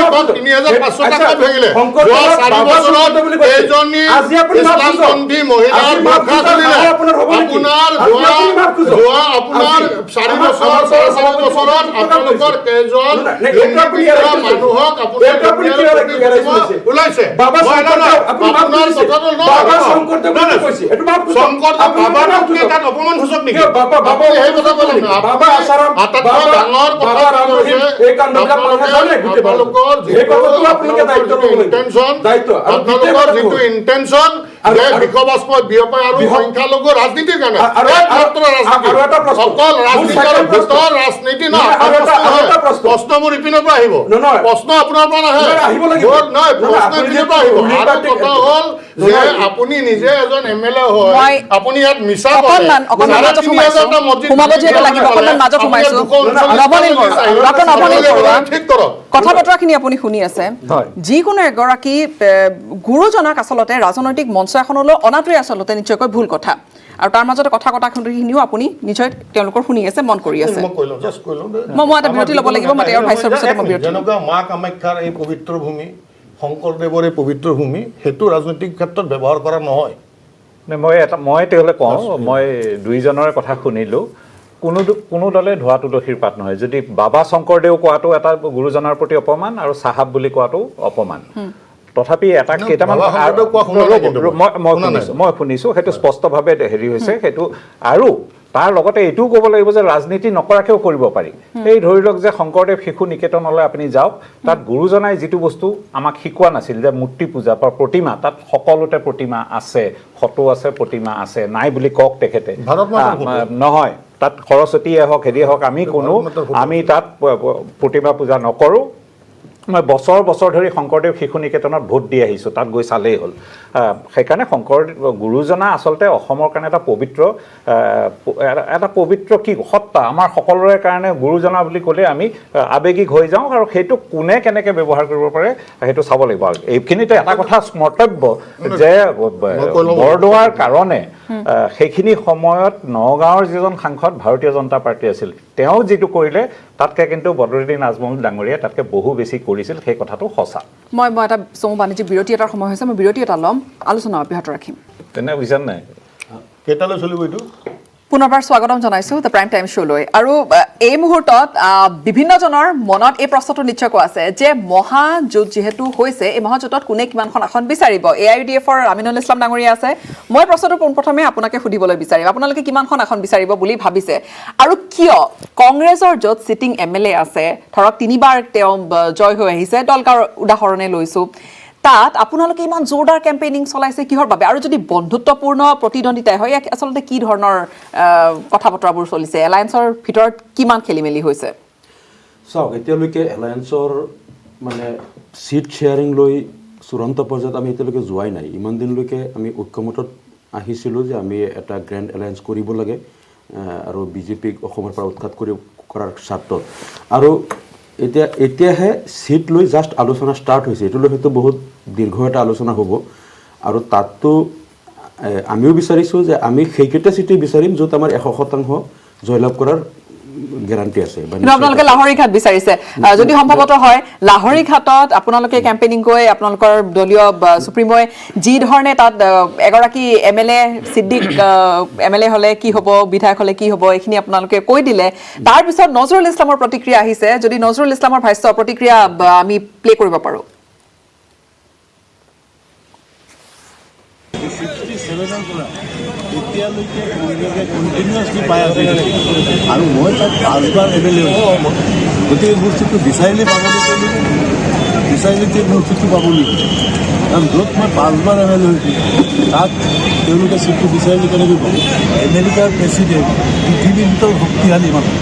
৩৫০০টা পদ ভাঙিলে, যোৱা ৪ বছৰত কেইজনী ইছলামপন্থী মহিলাৰ মুখা খুলিলে, আপোনাৰ যোৱা আপোনাৰ ৪ বছৰ ৪.৫ বছৰত আপোনালোকৰ কেইজন মানুহক ওলাইছে। অপমান সূচক নেকি? আপোনালোকৰ যিটো ইণ্টেনশ্যন বিষবাস্প বিয়পাই আৰু সংখ্যালঘু ৰাজনীতিৰ কাৰণে অকল ৰাজনীতি নহয়, প্ৰশ্ন মোৰ ইপিনৰ পৰা আহিব, প্ৰশ্ন আপোনাৰ পৰা নাহে, নহয় প্ৰশ্ন ইপিনৰ পৰা আহিব। আৰু কথা হ'ল যে আপুনি নিজে এজন MLA হয়, আপুনি ইয়াত মিছা ঠিক কৰক। কথা বতৰাখিনি আপুনি শুনি আছে হয়। যিকোনো এগৰাকী গুৰুজনাক আচলতে ৰাজনৈতিক মঞ্চ এখনলৈ অনাটোৱে আচলতে নিশ্চয়কৈ ভুল কথা আৰু তাৰ মাজতে কথাখিনিও আপুনি নিশ্চয় তেওঁলোকৰ শুনি আছে মন কৰি আছে মই কৈ লওঁ, just কৈ লওঁ দে। মই এটা বিৰতি ল'ব লাগিব, মই তেওঁৰ ভাষ্যৰ পিছতে মই বিৰতি ল'ম। যেনেকুৱা মা কামাখ্যাৰ এই পবিত্ৰ ভূমি, শংকৰদেৱৰ এই পবিত্ৰ ভূমি, সেইটো ৰাজনৈতিক ক্ষেত্ৰত ব্যৱহাৰ কৰা নহয়। মই তেতিয়াহ'লে কওঁ, মই দুইজনৰে কথা শুনিলোঁ। কোনো দলে ধোৱা তুলসীৰ পাত নহয়। যদি বাবা শংকৰদেউ কোৱাটো এটা গুৰুজনাৰ প্ৰতি অপমান আৰু চাহাব বুলি কোৱাটো অপমান। তথাপি এটা কেইটামান মই শুনিছোঁ, সেইটো স্পষ্টভাৱে হেৰি হৈছে সেইটো। আৰু তাৰ লগতে এইটোও ক'ব লাগিব যে ৰাজনীতি নকৰাকেও কৰিব পাৰি। এই ধৰি লওক যে শংকৰদেৱ শিশু নিকেতনলৈ আপুনি যাওক, তাত গুৰুজনাই যিটো বস্তু আমাক শিকোৱা নাছিল যে মূৰ্তি পূজা বা প্ৰতিমা, তাত সকলোতে প্ৰতিমা আছে, ফটো আছে, প্ৰতিমা আছে, নাই বুলি কওক তেখেতে। নহয়, তাত সৰস্বতীয়ে হওক হেৰিয়ে হওক আমি তাত প্ৰতিমা পূজা নকৰোঁ। মই বছৰ ধৰি শংকৰদেৱ শিশু নিকেতনত ভোট দি আহিছোঁ, তাত গৈ চালেই হ'ল। সেইকাৰণে গুৰুজনা আচলতে অসমৰ কাৰণে এটা পবিত্ৰ কি সত্তা, আমাৰ সকলোৰে কাৰণে গুৰুজনা বুলি ক'লে আমি আৱেগিক হৈ যাওঁ আৰু সেইটো কোনে কেনেকৈ ব্যৱহাৰ কৰিব পাৰে সেইটো চাব লাগিব। আৰু এইখিনিতে এটা কথা স্মৰ্তব্য যে বৰদোৱাৰ কাৰণে সেইখিনি সময়ত নগাঁৱৰ যিজন সাংসদ ভাৰতীয় জনতা পাৰ্টি আছিল, তেওঁ যিটো কৰিলে তাতকৈ কিন্তু বদৰুদ্দিন আজমল ডাঙৰীয়াই তাতকৈ বহু বেছি কৰিছিল, সেই কথাটো সঁচা। মই এটা চমু বাণিজ্যিক বিৰতি এটাৰ সময় হৈছে, মই বিৰতি এটা ল'ম, আলোচনা অব্যাহত ৰাখিম। তেনে বুজিছা নাই? কেইটালৈ চলিব এইটো? পুনৰবাৰ স্বাগতম জনাইছোঁ দ্য প্ৰাইম টাইম শ্ব'লৈ। আৰু এই মুহূৰ্তত বিভিন্নজনৰ মনত এই প্ৰশ্নটো নিশ্চয়কৈ আছে যে মহাজোঁট যিহেতু হৈছে, এই মহাজোঁটত কোনে কিমানখন আসন বিচাৰিব? AIUDFৰ আমিনুল ইছলাম ডাঙৰীয়া আছে। মই প্ৰশ্নটো পোনপ্ৰথমে আপোনাকে সুধিবলৈ বিচাৰিম, আপোনালোকে কিমানখন আসন বিচাৰিব বুলি ভাবিছে? আৰু কিয় কংগ্ৰেছৰ য'ত ছিটিং MLA আছে, ধৰক 3বাৰ তেওঁ জয় হৈ আহিছে, দলকাৰ উদাহৰণে লৈছোঁ, তাত আপোনালোকে ইমান জোৰদাৰ কেম্পেইনিং চলাইছে কিহৰ বাবে? আৰু যদি বন্ধুত্বপূৰ্ণ প্ৰতিদ্বন্দ্বিতাই হয়, আচলতে কি ধৰণৰ কথা বতৰাবোৰ চলিছে? এলায়েন্সৰ ভিতৰত কিমান খেলি মেলি হৈছে? চাওক, এতিয়ালৈকে এলায়েন্সৰ মানে চিট শ্বেয়াৰিং লৈ চূড়ান্ত পৰ্যায়ত আমি এতিয়ালৈকে যোৱাই নাই। ইমান দিনলৈকে আমি ঐক্যমতত আহিছিলোঁ যে আমি এটা গ্ৰেণ্ড এলায়েন্স কৰিব লাগে আৰু বিজেপিক অসমৰ পৰা উৎখাত কৰাৰ স্বাৰ্থত। আৰু এতিয়াহে চিট লৈ জাষ্ট আলোচনা ষ্টাৰ্ট হৈছে। এইটো লৈ হয়তো বহুত দীৰ্ঘ এটা আলোচনা হ'ব। আৰু তাততো আমিও বিচাৰিছোঁ যে আমি সেইকেইটা চিটেই বিচাৰিম য'ত আমাৰ 100% জয়লাভ কৰাৰ গেৰাণ্টি আছে। কিন্তু আপোনালোকে লাহৰীঘাট বিচাৰিছে, যদি সম্ভৱতঃ হয় লাহৰীঘাটত আপোনালোকে কেম্পেইনিং কৰি আপোনালোকৰ দলীয় সুপ্ৰিমোই যি ধৰণে তাত এগৰাকী MLA ছিদ্দিক MLA হ'লে কি হ'ব, বিধায়ক হ'লে কি হ'ব, এইখিনি আপোনালোকে কৈ দিলে। তাৰপিছত নজৰুল ইছলামৰ প্ৰতিক্ৰিয়া আহিছে, যদি নজৰুল ইছলামৰ ভাষ্য প্ৰতিক্ৰিয়া আমি প্লে কৰিব পাৰোঁ। 67ৰ পৰা এতিয়ালৈকে কংগ্ৰেছে কণ্টিনিউৱাছলি পাই আছে আৰু মই তাত 5বাৰ MLA হৈছোঁ। গতিকে মোৰ চিটটো বিচাৰিলে পাব নেকি? বিচাৰিলে মোৰ চিটটো পাব নেকি? কাৰণ য'ত মই 5বাৰ MLA হৈছোঁ তাত তেওঁলোকে চিটটো বিচাৰিলে কেনেকৈ পাব? আমেৰিকাৰ প্ৰেচিডেণ্ট পৃথিৱীৰ ভিতৰত শক্তিশালী মানুহ,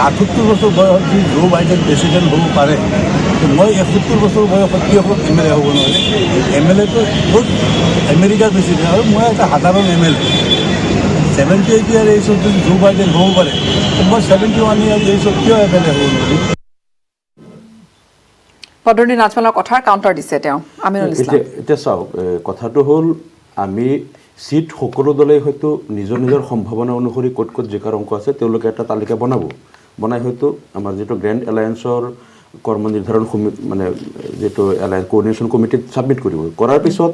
78 বছৰ বয়সত যদি জো বাইডেন প্ৰেচিডেণ্ট হ'ব পাৰে, মই 71 বছৰ বয়সত কিয় MLA হ'ব নোৱাৰে? MLAটো বহুত আমেৰিকাৰ প্ৰেচিডেণ্ট আৰু মই এটা সাধাৰণ MLA। 78 ইয়াৰ এইজত যদি জো বাইডেন হ'ব পাৰে, মই 71 ইয়াৰ এইজত কিয় MLA হ'ব নোৱাৰিম? বদৰুদ্দিন আজমলৰ কথাৰ কাউণ্টাৰ দিছে তেওঁ আমিনুল ইছলাম। এতিয়া চাওক, কথাটো হ'ল আমি চিট সকলো দলেই হয়তো নিজৰ নিজৰ সম্ভাৱনা অনুসৰি ক'ত ক'ত জিকাৰ অংক আছে তেওঁলোকে এটা তালিকা বনাই হয়তো আমাৰ যিটো গ্ৰেণ্ড এলায়েন্সৰ কৰ্ম নিৰ্ধাৰণ মানে যিটো এলায়েন্স কোঅৰ্ডিনেশ্যন কমিটিত ছাবমিট কৰিব। কৰাৰ পিছত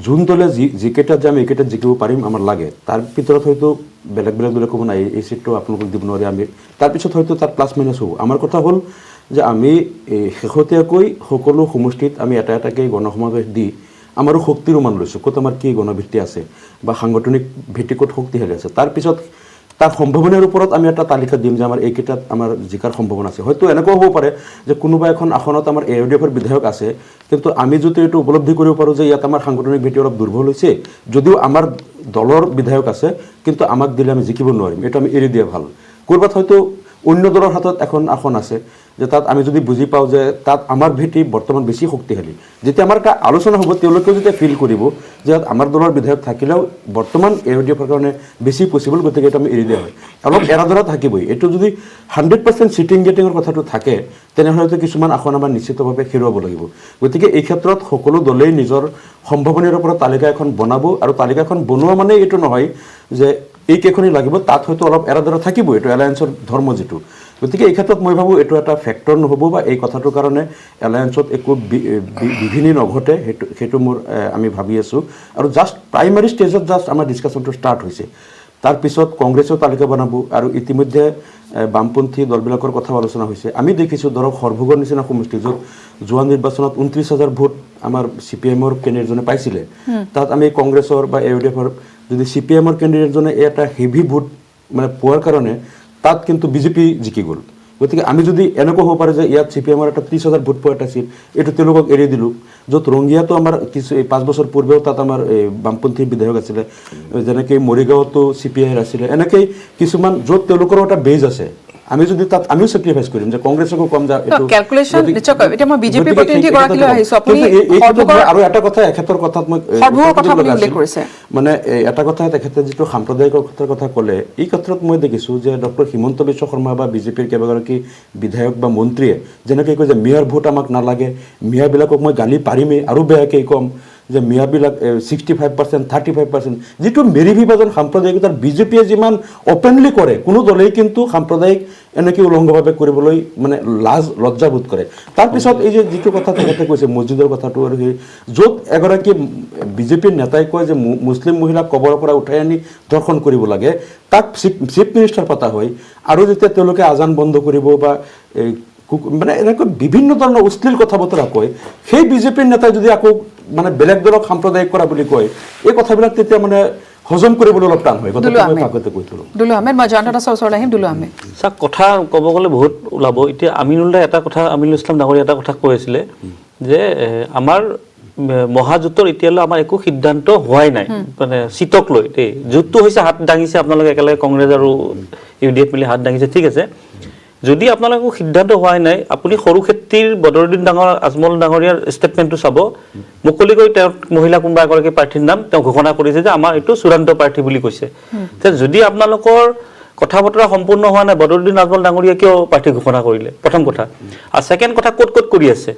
যোন দলে যিকেইটাত যে আমি এইকেইটাত জিকিব পাৰিম আমাৰ লাগে, তাৰ ভিতৰত হয়তো বেলেগ দলে ক'ব নাই এই চিটটো আপোনালোকক দিব নোৱাৰে, আমি তাৰপিছত হয়তো তাত প্লাছ মাইনাছ হ'ব। আমাৰ কথা হ'ল যে আমি শেহতীয়াকৈ সকলো সমষ্টিত আমি এটা এটাকৈ গণসমাৱেশ দি আমাৰো শক্তিৰ মান লৈছোঁ, ক'ত আমাৰ কি গণভিত্তি আছে বা সাংগঠনিক ভিত্তি ক'ত শক্তিশালী আছে। তাৰপিছত তাৰ সম্ভাৱনাৰ ওপৰত আমি এটা তালিকা দিম যে আমাৰ এইকেইটাত আমাৰ জিকাৰ সম্ভাৱনা আছে। হয়তো এনেকুৱাও হ'ব পাৰে যে কোনোবা এখন আসনত আমাৰ AIUDFৰ বিধায়ক আছে, কিন্তু আমি যদি এইটো উপলব্ধি কৰিব পাৰোঁ যে ইয়াত আমাৰ সাংগঠনিক ভিত্তি অলপ দুৰ্বল হৈছে, যদিও আমাৰ দলৰ বিধায়ক আছে কিন্তু আমাক দিলে আমি জিকিব নোৱাৰিম, এইটো আমি এৰি দিয়া ভাল। ক'ৰবাত হয়তো অন্য দলৰ হাতত এখন আসন আছে, যে তাত আমি যদি বুজি পাওঁ যে তাত আমাৰ ভেটি বৰ্তমান বেছি শক্তিশালী যেতিয়া আমাৰ এটা আলোচনা হ'ব তেওঁলোকেও যেতিয়া ফিল কৰিব যে আমাৰ দলৰ বিধায়ক থাকিলেও বৰ্তমান AUDFৰ কাৰণে বেছি পচিবল গতিকে এইটো আমি এৰি দিয়া হয় অলপ এৰাধৰা থাকিবই এইটো যদি 100% চিটিং গেটিঙৰ কথাটো থাকে তেনেহ'লে কিছুমান আসন আমাৰ নিশ্চিতভাৱে হেৰুৱাব লাগিব গতিকে এই ক্ষেত্ৰত সকলো দলেই নিজৰ সম্ভাৱনাৰ ওপৰত তালিকা এখন বনাব আৰু তালিকাখন বনোৱা মানে এইটো নহয় যে এই কেইখনেই লাগিব তাত হয়তো অলপ এৰাধৰা থাকিব এইটো এলায়েন্সৰ ধৰ্ম যিটো গতিকে এই ক্ষেত্ৰত মই ভাবোঁ এইটো এটা ফেক্টৰ নহ'ব বা এই কথাটোৰ কাৰণে এলায়েন্সত একো বিঘিনি নঘটে সেইটো মোৰ আমি ভাবি আছোঁ আৰু জাষ্ট প্ৰাইমাৰী ষ্টেজত জাষ্ট আমাৰ ডিছকাশ্যনটো ষ্টাৰ্ট হৈছে তাৰপিছত কংগ্ৰেছেও তালিকা বনাব আৰু ইতিমধ্যে বামপন্থী দলবিলাকৰ কথাও আলোচনা হৈছে আমি দেখিছোঁ ধৰক সৰভোগৰ নিচিনা সমষ্টি য'ত যোৱা নিৰ্বাচনত 29,000 ভোট আমাৰ CPM-ৰ কেণ্ডিডেটজনে পাইছিলে তাত আমি কংগ্ৰেছৰ বা AUDFৰ যদি CPM-ৰ কেণ্ডিডেটজনে এটা হেভি ভোট মানে পোৱাৰ কাৰণে তাত কিন্তু বিজেপি জিকি গ'ল গতিকে আমি যদি এনেকুৱা হ'ব পাৰে যে ইয়াত CPM-ৰ এটা 30,000 ভোট পোৱা এটা চিট এইটো তেওঁলোকক এৰি দিলোঁ য'ত ৰঙিয়াতো আমাৰ কিছু 5 বছৰ পূৰ্বেও তাত আমাৰ বামপন্থী বিধায়ক আছিলে যেনেকৈ মৰিগাঁৱতো CPI আছিলে এনেকৈ কিছুমান য'ত তেওঁলোকৰ এটা বেজ আছে আমি যদি তাত আমিও চেক্ৰিফাইচ কৰিম যে কংগ্ৰেছকো কম যা এইটো ক্যালকুলেশন নিশ্চয় এতিয়া মই বিজেপি প্ৰতিনিধি গৰাকীলৈ আহিছো আপুনি আৰু এটা কথা এক্ষেত্ৰৰ কথাত মই উল্লেখ কৰিছে মানে এটা কথা তেখেতে যিটো সাম্প্ৰদায়িকতাৰ কথা ক'লে এই ক্ষেত্ৰত মই দেখিছোঁ যে ডক্টৰ হিমন্ত বিশ্ব শৰ্মা বা বিজেপিৰ কেইবাগৰাকী বিধায়ক বা মন্ত্ৰীয়ে যেনেকৈ কয় যে মিয়াৰ ভোট আমাক নালাগে মিয়াবিলাকক মই গালি পাৰিমেই আৰু বেয়াকৈ ক'ম যে মিয়াবিলাক 65% 35% যিটো মেৰি বিভাজন সাম্প্ৰদায়িকতাৰ বিজেপিয়ে যিমান অপেনলি কৰে কোনো দলেই কিন্তু সাম্প্ৰদায়িক এনেকৈ উলংঘভাৱে কৰিবলৈ মানে লাজ লজ্জাবোধ কৰে তাৰপিছত এই যে যিটো কথা তেখেতে কৈছে মছজিদৰ কথাটো আৰু সেই য'ত এগৰাকী বিজেপিৰ নেতাই কয় যে মুছলিম মহিলাক কবৰৰ পৰা উঠাই আনি ধৰ্ষণ কৰিব লাগে তাক চিফ মিনিষ্টাৰ পতা হয় আৰু যেতিয়া তেওঁলোকে আজান বন্ধ কৰিব বা মানে এনেকৈ বিভিন্ন ধৰণৰ অশ্লীল কথা বতৰা কয় সেই বিজেপিৰ নেতাই যদি আকৌ মানে বেলেগ দলক সাম্প্ৰদায়িক কৰা বুলি কয় এই কথাবিলাক তেতিয়া মানে হজম কৰিবলৈ অলপ টান হয় কথাটো মই আগতে কৈছিলোঁ দুলু আহমেদ মই জয়ন্ত দাসৰ ওচৰলৈ আহিম দুলু আহমেদ চাওক কথা ক'ব গ'লে বহুত ওলাব এতিয়া আমিনুল্লাহ এটা কথা আমিনুল ইছলাম ডাঙৰীয়া এটা কথা কৈ আছিলে যে আমাৰ মহাজোঁটৰ এতিয়ালৈ আমাৰ একো সিদ্ধান্ত হোৱাই নাই মানে চিটক লৈ দেই জোঁটটো হৈছে হাত দাঙিছে আপোনালোকে একেলগে কংগ্ৰেছ আৰু UDF মিলি হাত দাঙিছে ঠিক আছে যদি আপোনালোকে সিদ্ধান্ত হোৱাই নাই আপুনি সৰু ক্ষেত্ৰীৰ বদৰুদ্দিন ডাঙৰ আজমল ডাঙৰীয়াৰ ষ্টেটমেণ্টটো চাব মুকলিকৈ তেওঁ মহিলা কোনোবা এগৰাকী প্ৰাৰ্থীৰ নাম তেওঁ ঘোষণা কৰিছে যে আমাৰ এইটো চূড়ান্ত প্ৰাৰ্থী বুলি কৈছে যদি আপোনালোকৰ কথা বতৰা সম্পূৰ্ণ হোৱা নাই বদৰুদ্দিন আজমল ডাঙৰীয়া কিয় প্ৰাৰ্থী ঘোষণা কৰিলে প্ৰথম কথা আৰু ছেকেণ্ড কথা ক'ত কৰি আছে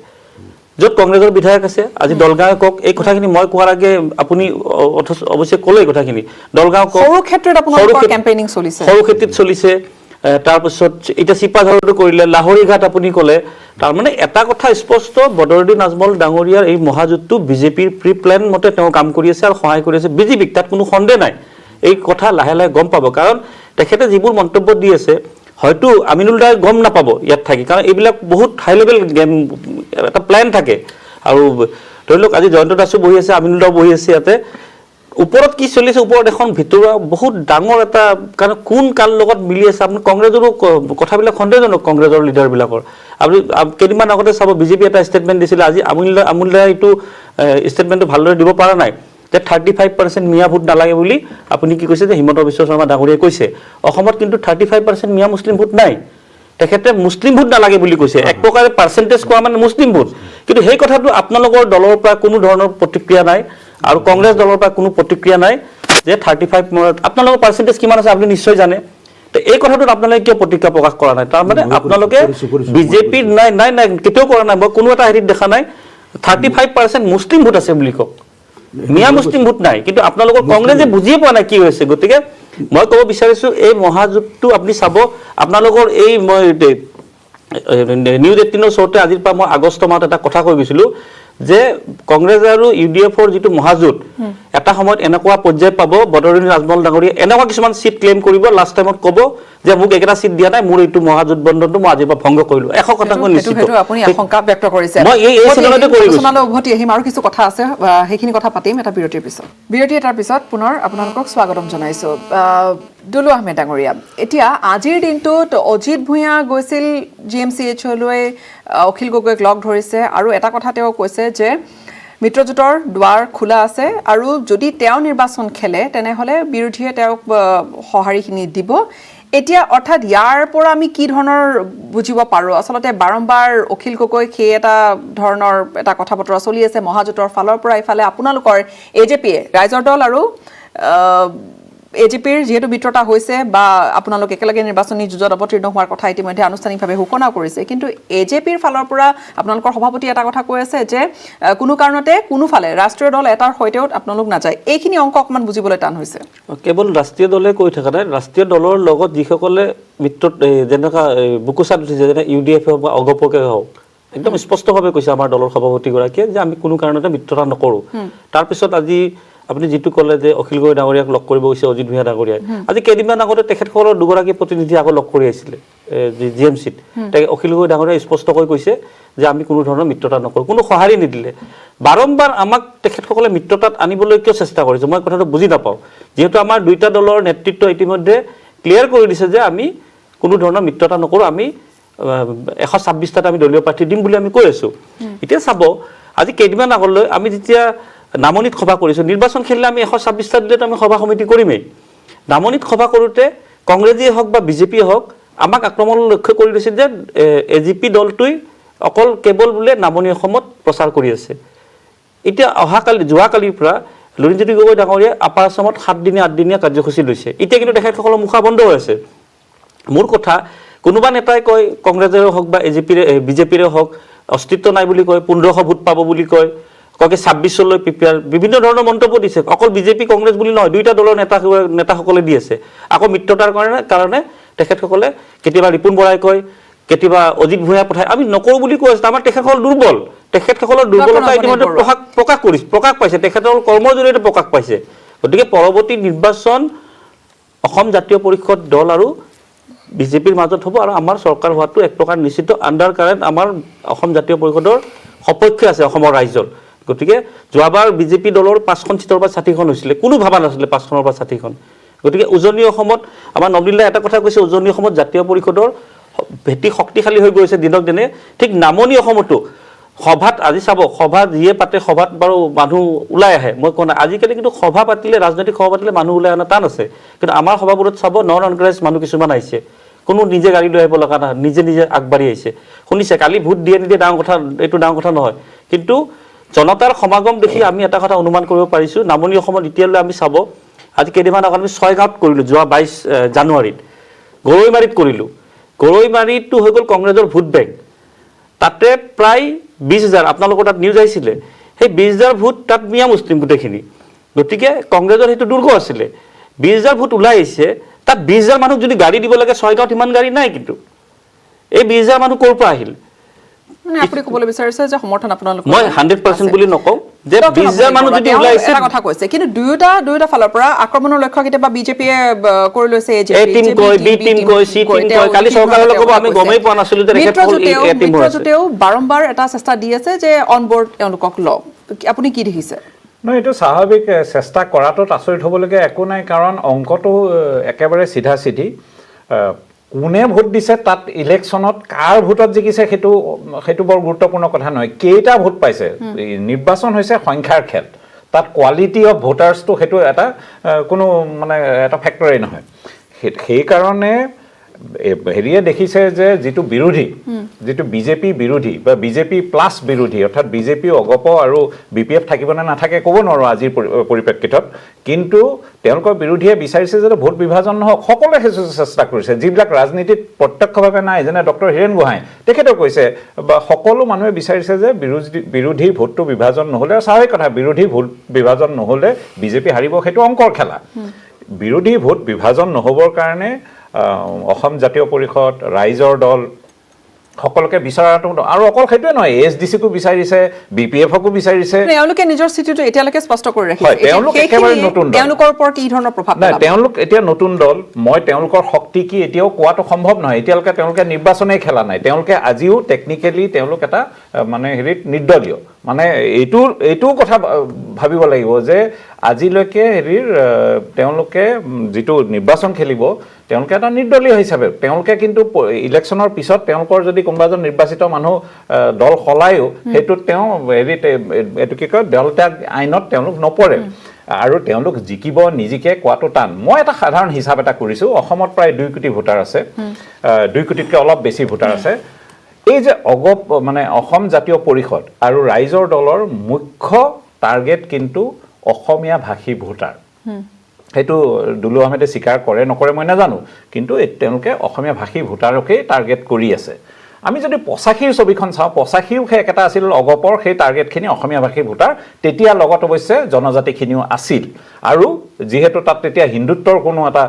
য'ত কংগ্ৰেছৰ বিধায়ক আছে আজি দলগাঁৱে কওক এই কথাখিনি মই কোৱাৰ আগে আপুনি অৱশ্যে ক'লে এই কথাখিনি দলগাঁও কওক সৰু ক্ষেত্ৰত আপোনালোকৰ কেম্পেইনিং চলিছে সৰু ক্ষেত্ৰত চলিছে তাৰপিছত এতিয়া চিপাঝাৰতো কৰিলে লাহৰীঘাট আপুনি ক'লে তাৰমানে এটা কথা স্পষ্ট বদৰুদ্দিন আজমল ডাঙৰীয়াৰ এই মহাজোঁটটো বিজেপিৰ প্ৰি প্লেন মতে তেওঁ কাম কৰি আছে আৰু সহায় কৰি আছে বিজেপিক তাত কোনো সন্দেহ নাই এই কথা লাহে লাহে গম পাব কাৰণ তেখেতে যিবোৰ মন্তব্য দি আছে হয়তো আমিনুল্লাহ গম নাপাব ইয়াত থাকি কাৰণ এইবিলাক বহুত হাই লেভেল গেম এটা প্লেন থাকে আৰু ধৰি লওক আজি জয়ন্ত দাসো বহি আছে আমিনুল্লাহ বহি আছে ইয়াতে ওপৰত কি চলি আছে ওপৰত এখন ভিতৰুৱা বহুত ডাঙৰ এটা কাৰণ কোন কাৰ লগত মিলি আছে আপুনি কংগ্ৰেছৰো কথাবিলাক সন্দেহজনক কংগ্ৰেছৰ লিডাৰবিলাকৰ আপুনি কেইদিনমান আগতে চাব বিজেপি এটা ষ্টেটমেণ্ট দিছিলে আজি আমুল্লাহ এইটো ষ্টেটমেণ্টটো ভালদৰে দিব পৰা নাই যে 35% মিয়া ভোট নালাগে বুলি আপুনি কি কৈছে যে হিমন্ত বিশ্ব শৰ্মা ডাঙৰীয়াই কৈছে অসমত কিন্তু 35% মিয়া মুছলিম ভোট নাই তেখেতে মুছলিম ভোট নালাগে বুলি কৈছে এক প্ৰকাৰে পাৰ্চেণ্টেজ কোৱা মানে মুছলিম ভোট কিন্তু সেই কথাটো আপোনালোকৰ দলৰ পৰা কোনো ধৰণৰ প্ৰতিক্ৰিয়া নাই আৰু কংগ্ৰেছ দলৰ পৰা কোনো প্ৰতিক্ৰিয়া নাই যে 35 আপোনালোকৰ পাৰ্চেণ্টেজ কিমান আছে আপুনি নিশ্চয় জানে তো এই কথাটোত আপোনালোকে কিয় প্ৰতিক্ৰিয়া প্ৰকাশ কৰা নাই তাৰমানে আপোনালোকে বিজেপিৰ নাই নাই নাই কেতিয়াও কৰা নাই মই কোনো এটা হেৰিত দেখা নাই 35% মুছলিম ভোট আছে বুলি কওক মিয়া মুছলিম ভোট নাই কিন্তু আপোনালোকৰ কংগ্ৰেছে বুজিয়ে পোৱা নাই কি হৈছে গতিকে মই ক'ব বিচাৰিছোঁ এই মহাজোঁটটো আপুনি চাব আপোনালোকৰ এই মই নিউজ 18ৰ শ্ব'তে আজিৰ পৰা মই আগষ্ট মাহত এটা কথা কৈ গৈছিলোঁ যে কংগ্ৰেছ আৰু UDFৰ যিটো মহাজোঁট এটা সময়ত এনেকুৱা পৰ্যায় পাব বদৰুদ্দিন আজমল ডাঙৰীয়া এনেকুৱা কিছুমান চিট ক্লেইম কৰিব লাষ্ট টাইমত ক'ব যে মোক একেটা চিট দিয়া নাই মোৰ এইটো মহাজোঁট বন্ধনটো মই আজিৰ পৰা ভংগ কৰিলোঁ 100% নিশ্চিত আপুনি আশংকা ব্যক্ত কৰিছে মই এই চেনেলতে কৰি গৈছোঁ উভতি আহিম আৰু কিছু কথা আছে সেইখিনি কথা পাতিম এটা বিৰতিৰ পিছত বিৰতি এটাৰ পিছত পুনৰ আপোনালোকক স্বাগতম জনাইছোঁ দুলু আহমেদ ডাঙৰীয়া এতিয়া আজিৰ দিনটোত অজিত ভূঞা গৈছিল GMCHলৈ অখিল গগৈক লগ ধৰিছে আৰু এটা কথা তেওঁ কৈছে যে মিত্ৰজোঁটৰ দুৱাৰ খোলা আছে আৰু যদি তেওঁ নিৰ্বাচন খেলে তেনেহ'লে বিৰোধীয়ে তেওঁক সঁহাৰিখিনি দিব এতিয়া অৰ্থাৎ ইয়াৰ পৰা আমি কি ধৰণৰ বুজিব পাৰোঁ আচলতে বাৰম্বাৰ অখিল গগৈ সেই এটা ধৰণৰ এটা কথা বতৰা চলি আছে মহাজোঁটৰ ফালৰ পৰা ইফালে আপোনালোকৰ এজেপিয়ে ৰাইজৰ দল আৰু এজেপিৰ যিহেতু মিত্ৰতা হৈছে বা আপোনালোক একেলগে নিৰ্বাচনী যুঁজত অৱতীৰ্ণ হোৱাৰ কথা ইতিমধ্যে আনুষ্ঠানিকভাৱে ঘোষণা কৰিছে কিন্তু এজেপিৰ ফালৰ পৰা আপোনালোকৰ সভাপতি এটা কথা কৈ আছে যে কোনো কাৰণতে কোনোফালে ৰাষ্ট্ৰীয় দল এটাৰ সৈতেও আপোনালোক নাযায় এইখিনি অংক অকণমান বুজিবলৈ টান হৈছে কেৱল ৰাষ্ট্ৰীয় দলে কৈ থকা নাই ৰাষ্ট্ৰীয় দলৰ লগত যিসকলে মিত্ৰ যেনেকুৱা বুকুচাত উঠিছে যেনে UDF হওক বা অগপকে হওক একদম স্পষ্টভাৱে কৈছে আমাৰ দলৰ সভাপতিগৰাকীয়ে যে আমি কোনো কাৰণতে মিত্ৰতা নকৰোঁ তাৰপিছত আজি আপুনি যিটো ক'লে যে অখিল গগৈ ডাঙৰীয়াক লগ কৰিব গৈছে অজিত ভূঞা ডাঙৰীয়াই আজি কেইদিনমান আগতে তেখেতসকলৰ দুগৰাকী প্ৰতিনিধি আকৌ লগ কৰি আহিছিলে GMCত অখিল গগৈ ডাঙৰীয়াই স্পষ্টকৈ কৈছে যে আমি কোনো ধৰণৰ মিত্ৰতা নকৰোঁ কোনো সঁহাৰি নিদিলে বাৰম্বাৰ আমাক তেখেতসকলে মিত্ৰতাত আনিবলৈ কিয় চেষ্টা কৰিছে মই কথাটো বুজি নাপাওঁ যিহেতু আমাৰ দুইটা দলৰ নেতৃত্ব ইতিমধ্যে ক্লিয়াৰ কৰি দিছে যে আমি কোনো ধৰণৰ মিত্ৰতা নকৰোঁ আমি 126টাত আমি দলীয় প্ৰাৰ্থী দিম বুলি আমি কৈ আছোঁ এতিয়া চাব আজি কেইদিনমান আগলৈ আমি যেতিয়া নামনিত সভা কৰিছোঁ নিৰ্বাচন খেলিলে আমি 126টা দিলেতো আমি সভা সমিতি কৰিমেই নামনিত সভা কৰোঁতে কংগ্ৰেছেই হওক বা বিজেপিয়ে হওক আমাক আক্ৰমণলৈ লক্ষ্য কৰি দিছিল যে AGP দলটোই অকল কেৱল বোলে নামনি অসমত প্ৰচাৰ কৰি আছে এতিয়া যোৱাকালিৰ পৰা লুৰিণজ্যোতি গগৈ ডাঙৰীয়াই আপাৰ আছামত 7দিনীয়া 8দিনীয়া কাৰ্যসূচী লৈছে এতিয়া কিন্তু তেখেতসকলৰ মুখা বন্ধ হৈ আছে মোৰ কথা কোনোবা নেতাই কয় কংগ্ৰেছৰে হওক বা বিজেপিৰে হওক অস্তিত্ব নাই বুলি কয় 1500 ভোট পাব বুলি কয় ককে 26লৈ প্ৰিপেয়াৰ বিভিন্ন ধৰণৰ মন্তব্য দিছে অকল বিজেপি কংগ্ৰেছ বুলি নহয় দুইটা দলৰ নেতাসকলে দি আছে আকৌ মিত্ৰতাৰ কাৰণে তেখেতসকলে কেতিয়াবা ৰিপুণ বৰাই কয় কেতিয়াবা অজিত ভূঞা পঠায় আমি নকৰোঁ বুলি কৈ আছে আমাৰ তেখেতসকল দুৰ্বল তেখেতসকলৰ দুৰ্বলতা ইতিমধ্যে প্ৰকাশ পাইছে তেখেতৰ কৰ্মৰ জৰিয়তে প্ৰকাশ পাইছে গতিকে পৰৱৰ্তী নিৰ্বাচন অসম জাতীয় পৰিষদ দল আৰু বিজেপিৰ মাজত হ'ব আৰু আমাৰ চৰকাৰ হোৱাটো এক প্ৰকাৰ নিশ্চিত আণ্ডাৰ কাৰেণ্ট আমাৰ অসম জাতীয় পৰিষদৰ সপক্ষে আছে অসমৰ ৰাইজৰ গতিকে যোৱাবাৰ বিজেপি দলৰ 5খন চিটৰ পৰা 60খন হৈছিলে কোনো ভাবা নাছিলে 5খনৰ পৰা 60খন গতিকে উজনি অসমত আমাৰ নবীনদাই এটা কথা কৈছে উজনি অসমত জাতীয় পৰিষদৰ ভেটি শক্তিশালী হৈ গৈছে দিনক দিনে ঠিক নামনি অসমতো সভাত আজি চাব সভা যিয়ে পাতে সভাত বাৰু মানুহ ওলাই আহে মই কোৱা নাই আজিকালি কিন্তু সভা পাতিলে ৰাজনৈতিক সভা পাতিলে মানুহ ওলাই অনা টান আছে কিন্তু আমাৰ সভাবোৰত চাব নন অৰ্গেনাইজ মানুহ কিছুমান আহিছে কোনো নিজে গাড়ী লৈ আহিব লগা নাই নিজে আগবাঢ়ি আহিছে শুনিছে কালি ভোট দিয়ে নিদিয়ে এইটো ডাঙৰ কথা নহয় কিন্তু জনতাৰ সমাগম দেখি আমি এটা কথা অনুমান কৰিব পাৰিছোঁ নামনি অসমত এতিয়ালৈ আমি চাব আজি কেইদিনমান আগত আমি 6 গাঁৱত কৰিলোঁ যোৱা 22 জানুৱাৰীত গৰৈমাৰীত কৰিলোঁ গৰৈমাৰীটো হৈ গ'ল কংগ্ৰেছৰ ভোট বেংক তাতে প্ৰায় 20,000 আপোনালোকৰ তাত নিউজ আহিছিলে সেই 20,000 ভোট তাত মিয়া মুছলিম গোটেইখিনি গতিকে কংগ্ৰেছৰ সেইটো দুৰ্গ আছিলে 20,000 ভোট ওলাই আহিছে তাত 20,000 মানুহক যদি গাড়ী দিব লাগে 6 গাঁৱত ইমান গাড়ী নাই কিন্তু এই 20,000 মানুহ ক'ৰ পৰা আহিল মানে আপুনি ক'বলৈ বিচাৰিছে যে সমৰ্থন আপোনালোকৰ মই 100% বুলি নকওঁ যে 20,000 মানুহ যদি ওলাই আহিছে এটা কথা কৈছে কিন্তু দুয়োটা ফালৰ পৰা আক্ৰমণৰ লক্ষ্য কেতিয়াবা বিজেপিয়ে কৰি লৈছে এ টিম কয় বি টিম কয় সি টিম কয় কালি চৰকাৰৰ লগত আমি গমেই পোৱা নাছিলোঁ যে মিত্ৰজোঁটেও বাৰম্বাৰ এটা চেষ্টা দি আছে যে অন বৰ্ড তেওঁলোকক লওক আপুনি কি দেখিছে নহয় এইটো স্বাভাৱিক চেষ্টা কৰাটোত আচৰিত হ'বলগীয়া একো নাই কাৰণ অংকটো একেবাৰে চিধা চিধি কোনে ভোট দিছে তাত ইলেকশ্যনত কাৰ ভোটত জিকিছে সেইটো বৰ গুৰুত্বপূৰ্ণ কথা নহয় কেইটা ভোট পাইছে নিৰ্বাচন হৈছে সংখ্যাৰ খেল তাত কোৱালিটি অফ ভোটাৰ্ছটো সেইটো এটা কোনো মানে এটা ফেক্টৰেই নহয় সেইকাৰণে হেৰিয়ে দেখিছে যে যিটো বিৰোধী যিটো বিজেপি বিৰোধী বা বিজেপি প্লাছ বিৰোধী অৰ্থাৎ বিজেপি অগপ আৰু BPF থাকিব নে নাথাকে ক'ব নোৱাৰোঁ আজিৰ পৰিপ্ৰেক্ষিতত কিন্তু তেওঁলোকৰ বিৰোধীয়ে বিচাৰিছে যে ভোট বিভাজন নহওক সকলোৱে চেষ্টা কৰিছে যিবিলাক ৰাজনীতিত প্ৰত্যক্ষভাৱে নাই যেনে ডক্টৰ হীৰেণ গোহাঁই তেখেতেও কৈছে বা সকলো মানুহে বিচাৰিছে যে বিৰোধী ভোটটো বিভাজন নহ'লে স্বাভাৱিক কথা বিৰোধী ভোট বিভাজন নহ'লে বিজেপি হাৰিব সেইটো অংকৰ খেলা বিৰোধী ভোট বিভাজন নহ'বৰ কাৰণে অসম জাতীয় পৰিষদ ৰাইজৰ দল সকলোকে বিচৰাটো আৰু অকল সেইটোৱে নহয় ASDCকো বিচাৰিছে BPFকো বিচাৰিছে তেওঁলোকে নিজৰ স্থিতিটো এতিয়ালৈকে স্পষ্ট কৰি ৰাখিছে তেওঁলোক একেবাৰে নতুন তেওঁলোকৰ ওপৰত কি ধৰণৰ প্ৰভাৱ নাই তেওঁলোক এতিয়া নতুন দল মই তেওঁলোকৰ শক্তি কি এতিয়াও কোৱাটো সম্ভৱ নহয় এতিয়ালৈকে তেওঁলোকে নিৰ্বাচনেই খেলা নাই তেওঁলোকে আজিও টেকনিকেলি তেওঁলোক এটা মানে হেৰিত নিৰ্দলীয় মানে এইটো কথা ভাবিব লাগিব যে আজিলৈকে হেৰিৰ তেওঁলোকে যিটো নিৰ্বাচন খেলিব তেওঁলোকে এটা নিৰ্দলীয় হিচাপে তেওঁলোকে কিন্তু ইলেকশ্যনৰ পিছত তেওঁলোকৰ যদি কোনোবা এজন নিৰ্বাচিত মানুহ দল সলায়ো সেইটোত তেওঁ হেৰিত এইটো কি কয় দল ত্যাগ আইনত তেওঁলোক নপৰে আৰু তেওঁলোক জিকিব নিজিকে কোৱাটো টান মই এটা সাধাৰণ হিচাপ এটা কৰিছোঁ অসমত প্ৰায় 2 কোটি ভোটাৰ আছে 2 কোটিতকৈ অলপ বেছি ভোটাৰ আছে এই যে মানে অসম জাতীয় পৰিষদ আৰু ৰাইজৰ দলৰ মুখ্য টাৰ্গেট কিন্তু অসমীয়া ভাষী ভোটাৰ সেইটো দুলু আহমেদে স্বীকাৰ কৰে নকৰে মই নাজানো কিন্তু তেওঁলোকে অসমীয়া ভাষী ভোটাৰকে টাৰ্গেট কৰি আছে আমি যদি 85ৰ ছবিখন চাওঁ 85ও একেটা আছিল অগপৰ সেই টাৰ্গেটখিনি অসমীয়া ভাষী ভোটাৰ তেতিয়া লগত অৱশ্যে জনজাতিখিনিও আছিল আৰু যিহেতু তাত তেতিয়া হিন্দুত্বৰ কোনো এটা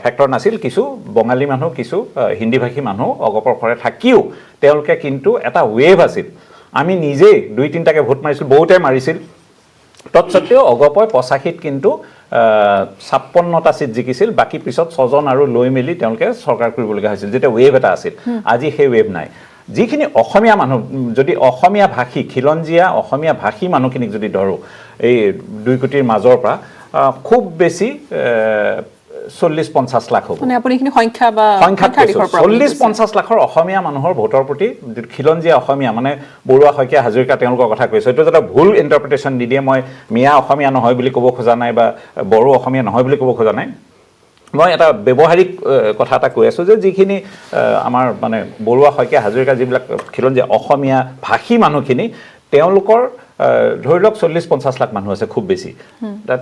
ফেক্টৰ নাছিল কিছু বঙালী মানুহ কিছু হিন্দী ভাষী মানুহ অগপৰ ঘৰে থাকিও তেওঁলোকে কিন্তু এটা ৱেভ আছিল আমি নিজেই 2-3টাকে ভোট মাৰিছিল বহুতে মাৰিছিল তৎসত্ত্বেও অগপই 85ত কিন্তু 56টা সিট জিকিছিল বাকি পিছত 6জন আৰু লৈ মেলি তেওঁলোকে সৰকাৰ কৰিবলগা হৈছিল যেটা ৱেভ এটা আছিল আজি সেই ৱেভ নাই যিখিনি অসমীয়া মানুহ যদি অসমীয়া ভাষী খিলঞ্জিয়া অসমীয়া ভাষী মানুহখিনিক যদি ধৰো এই 2 কোটিৰ মাজৰ পৰা খুব বেছি 40-50 লাখ হ'ব মানে আপুনি এখিনি সংখ্যা বা সংখ্যা দিখৰ পৰা 40-50 লাখৰ অসমীয়া মানুহৰ ভোটৰ প্ৰতি খিলঞ্জিয়া অসমীয়া মানে বৰুৱা শইকীয়া হাজৰিকা তেওঁলোকৰ কথা কৈছে এইটো এটা ভুল ইন্টাৰপ্ৰিটেশন দি দিয়ে মই মিয়া অসমীয়া নহয় বুলি ক'ব খোজা নাই বা বড়ো অসমীয়া নহয় বুলি ক'ব খোজা নাই মই এটা ব্যৱহাৰিক কথা এটা কৈ আছো যে যিখিনি আমাৰ মানে বৰুৱা শইকীয়া হাজৰিকা যিবিলাক খিলঞ্জিয়া অসমীয়া ভাষী মানুহখিনি তেওঁলোকৰ ধৰি লওক 40-50 লাখ মানুহ আছে খুব বেছি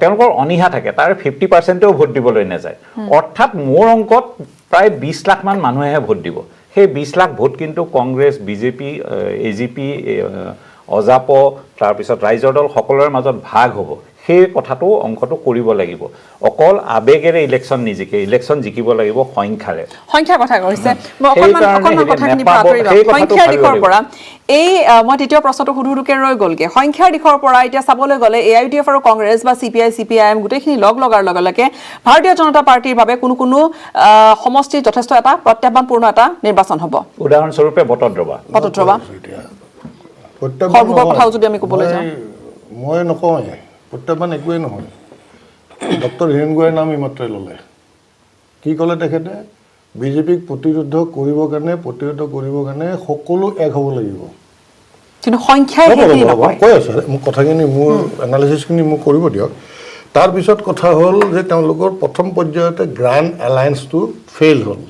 তেওঁলোকৰ অনিহা থাকে তাৰ 50%ও ভোট দিবলৈ নাযায় অৰ্থাৎ মোৰ অংকত প্ৰায় 20 লাখ মান মানুহেহে ভোট দিব সেই 20 লাখ ভোট কিন্তু কংগ্ৰেছ বিজেপি এজিপি অজাপ তাৰ পিছত ৰাইজৰ দল সকলোৰে মাজত ভাগ হ'ব সেই কথাটো অংকটো কৰিব লাগিব অকল আবেগেৰে ইলেকশন নিজিকে ইলেকশন জিকিব লাগিব সংখ্যাৰ কথা কৈছে মই অকমান কথাখিনি পাতৰি সংখ্যাৰ দিশৰ পৰা এই মই তৃতীয় প্ৰশ্নটো হুদুহুদুকে ৰৈ গলগে সংখ্যাৰ দিশৰ পৰা এতিয়া চাবলৈ গলে এআইডিএফ আৰু কংগ্ৰেছ বা সিপিআই সিপিআইএম গুটেখিনি লগাৰ লগে ভাৰতীয় জনতা পাৰ্টিৰ বাবে কোনো সমষ্টি যথেষ্ট এটা প্ৰত্যাহ্বানপূৰ্ণ এটা নিৰ্বাচন হ'ব উদাহৰণ স্বৰূপে বটদ্ৰৱা সৰ্বকৰ কথাও যদি আমি ক'বলৈ যাওঁ মই নকওঁ প্ৰত্যাহ্বান একোৱেই নহয় ডক্টৰ হীৰেণ গোহাঁইৰ নাম ইমাত্ৰে ল'লে কি ক'লে তেখেতে বিজেপিক প্ৰতিৰোধ কৰিবৰ কাৰণে সকলো এক হ'ব লাগিব কিন্তু সংখ্যাই কৈ আছো মোক কথাখিনি মোৰ এনালাইচিছখিনি মোক কৰিব দিয়ক তাৰপিছত কথা হ'ল যে তেওঁলোকৰ প্ৰথম পৰ্যায়তে গ্ৰাণ্ড এলায়েন্সটো ফেইল হ'ল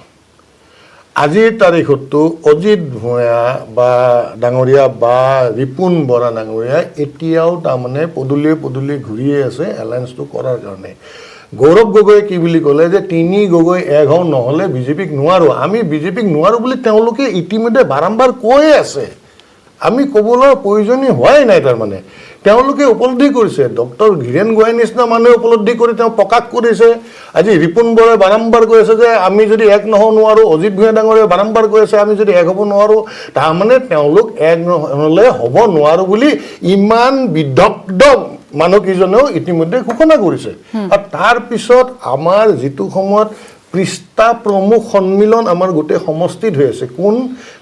আজিৰ তাৰিখতো অজিত ভূঞা বা ডাঙৰীয়া বা ৰিপুণ বৰা ডাঙৰীয়া এতিয়াও তাৰমানে পদূলিয়ে ঘূৰিয়ে আছে এলায়েন্সটো কৰাৰ কাৰণে গৌৰৱ গগৈ কি বুলি ক'লে যে 3 গগৈ এক হওঁ নহ'লে বিজেপিক নোৱাৰো আমি বিজেপিক নোৱাৰো বুলি তেওঁলোকে ইতিমধ্যে বাৰম্বাৰ কৈয়ে আছে আমি ক'বলৈ প্ৰয়োজনীয় হোৱাই নাই তাৰমানে তেওঁলোকে উপলব্ধি কৰিছে ডক্টৰ হীৰেণ গোহাঁইৰ নিচিনা মানুহে উপলব্ধি কৰি তেওঁ প্ৰকাশ কৰিছে আজি ৰিপুণ বৰাই বাৰম্বাৰ কৈ আছে যে আমি যদি এক নহ'ব নোৱাৰো অজিত ভূঞা ডাঙৰীয়াই বাৰম্বাৰ কৈ আছে আমি যদি এক হ'ব নোৱাৰো তাৰমানে তেওঁলোক এক নহ'লে হ'ব নোৱাৰো বুলি ইমান বিদগ্ধ মানুহকেইজনেও ইতিমধ্যে ঘোষণা কৰিছে আৰু তাৰপিছত আমাৰ যিটো সময়ত পৃষ্ঠা প্ৰমুখ সন্মিলন আমাৰ গোটেই সমষ্টিত হৈ আছে কোন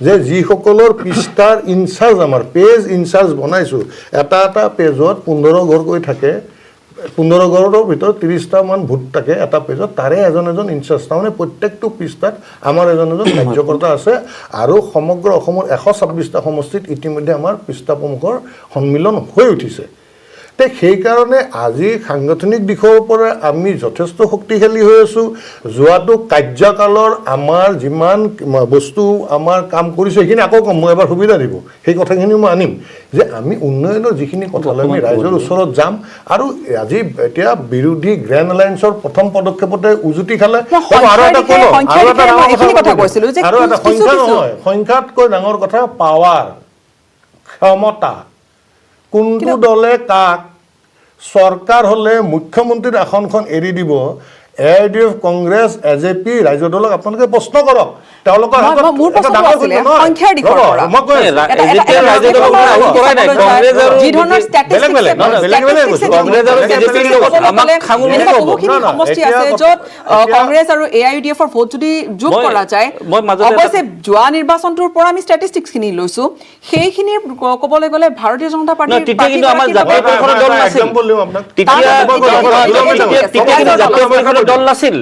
যে যিসকলৰ পৃষ্ঠাৰ ইনচাৰ্জ আমাৰ পেজ ইনচাৰ্জ বনাইছোঁ এটা পেজত 15 ঘৰকৈ থাকে 15 ঘৰৰ ভিতৰত 30টা মান ভোট থাকে এটা পেজত তাৰে এজন ইনচাৰ্জ তাৰমানে প্ৰত্যেকটো পৃষ্ঠাত আমাৰ এজন কাৰ্যকৰ্তা আছে আৰু সমগ্ৰ অসমৰ 126টা সমষ্টিত ইতিমধ্যে আমাৰ পৃষ্ঠা প্ৰমুখৰ সন্মিলন হৈ উঠিছে সেইকাৰণে আজি সাংগঠনিক দিশৰ পৰা আমি যথেষ্ট শক্তিশালী হৈ আছো যোৱাটো কাৰ্যকালৰ আমাৰ যিমান বস্তু আমাৰ কাম কৰিছে সেইখিনি আকৌ কম মই এবাৰ সুবিধা দিব সেই কথাখিনি মই আনিম যে আমি উন্নয়নৰ যিখিনি কথা লৈ আমি ৰাইজৰ ওচৰত যাম আৰু আজি এতিয়া বিৰোধী গ্ৰেণ্ড এলায়েন্সৰ প্ৰথম পদক্ষেপতে উজুতি খালে আৰু এটা সংখ্যা নহয় সংখ্যাতকৈ ডাঙৰ কথা পাৱাৰ ক্ষমতা কোনটো দলে কাক চৰকাৰ হলে মুখ্যমন্ত্ৰীৰ আসনখন এৰি দিব এআইডিএফ কংগ্ৰেছ এজেপি ৰাজ্য দলক আপোনালোকে প্ৰশ্ন কৰক তেওঁলোকৰ মোৰ প্ৰশ্ন আছিল সংখ্যাৰ দিশৰ পৰা যেতিয়া ৰাজ্য দলক আহ্বান কৰাই নাই কংগ্ৰেছ আৰু যি ধৰণৰ সমষ্টি আছে য'ত কংগ্ৰেছ আৰু এআইডিএফৰ ভোট যদি যোগ কৰা যায় অৱশ্যে যোৱা নিৰ্বাচনটোৰ পৰা আমি ষ্টেটিষ্টিক্সখিনি লৈছো সেইখিনি ক'বলৈ গ'লে ভাৰতীয় জনতা পাৰ্টিৰ তেতিয়া কিন্তু আমাৰ জাতীয় পৰিষদৰ দল নাছিল তেতিয়া জাতীয় পৰিষদৰ দল নাছিল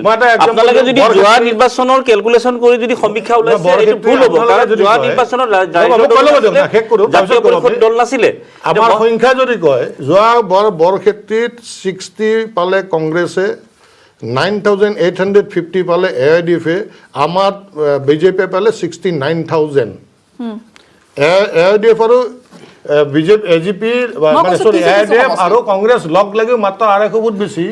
আপোনালোকে যদি যোৱা নিৰ্বাচনৰ কেলকুলেশ্যন কৰি যদি সমীক্ষা ওলাইছে বৰ এইটো ভুল হ'ব আপোনালোকে কাৰণ যদি যোৱা কয়- নিৰ্বাচনত মোক কৈ ল'ব দিয়ক না, শেষ কৰোঁ, জাতীয় তাৰপিছত ক'ব পৰিষদ আপুনি। দল নাছিলে আমাৰ সংখ্যা যদি কয় যোৱা বৰক্ষেত্ৰীত 60 পালে কংগ্ৰেছে 9,850 পালে AIDF-এ আমাৰ বিজেপি পালে 69,000 AIDF আৰু বিজেপি AGP মানে সৰি AIDF আৰু কংগ্ৰেছ লগ লাগি মাত্ৰ 250 ভোট বেছি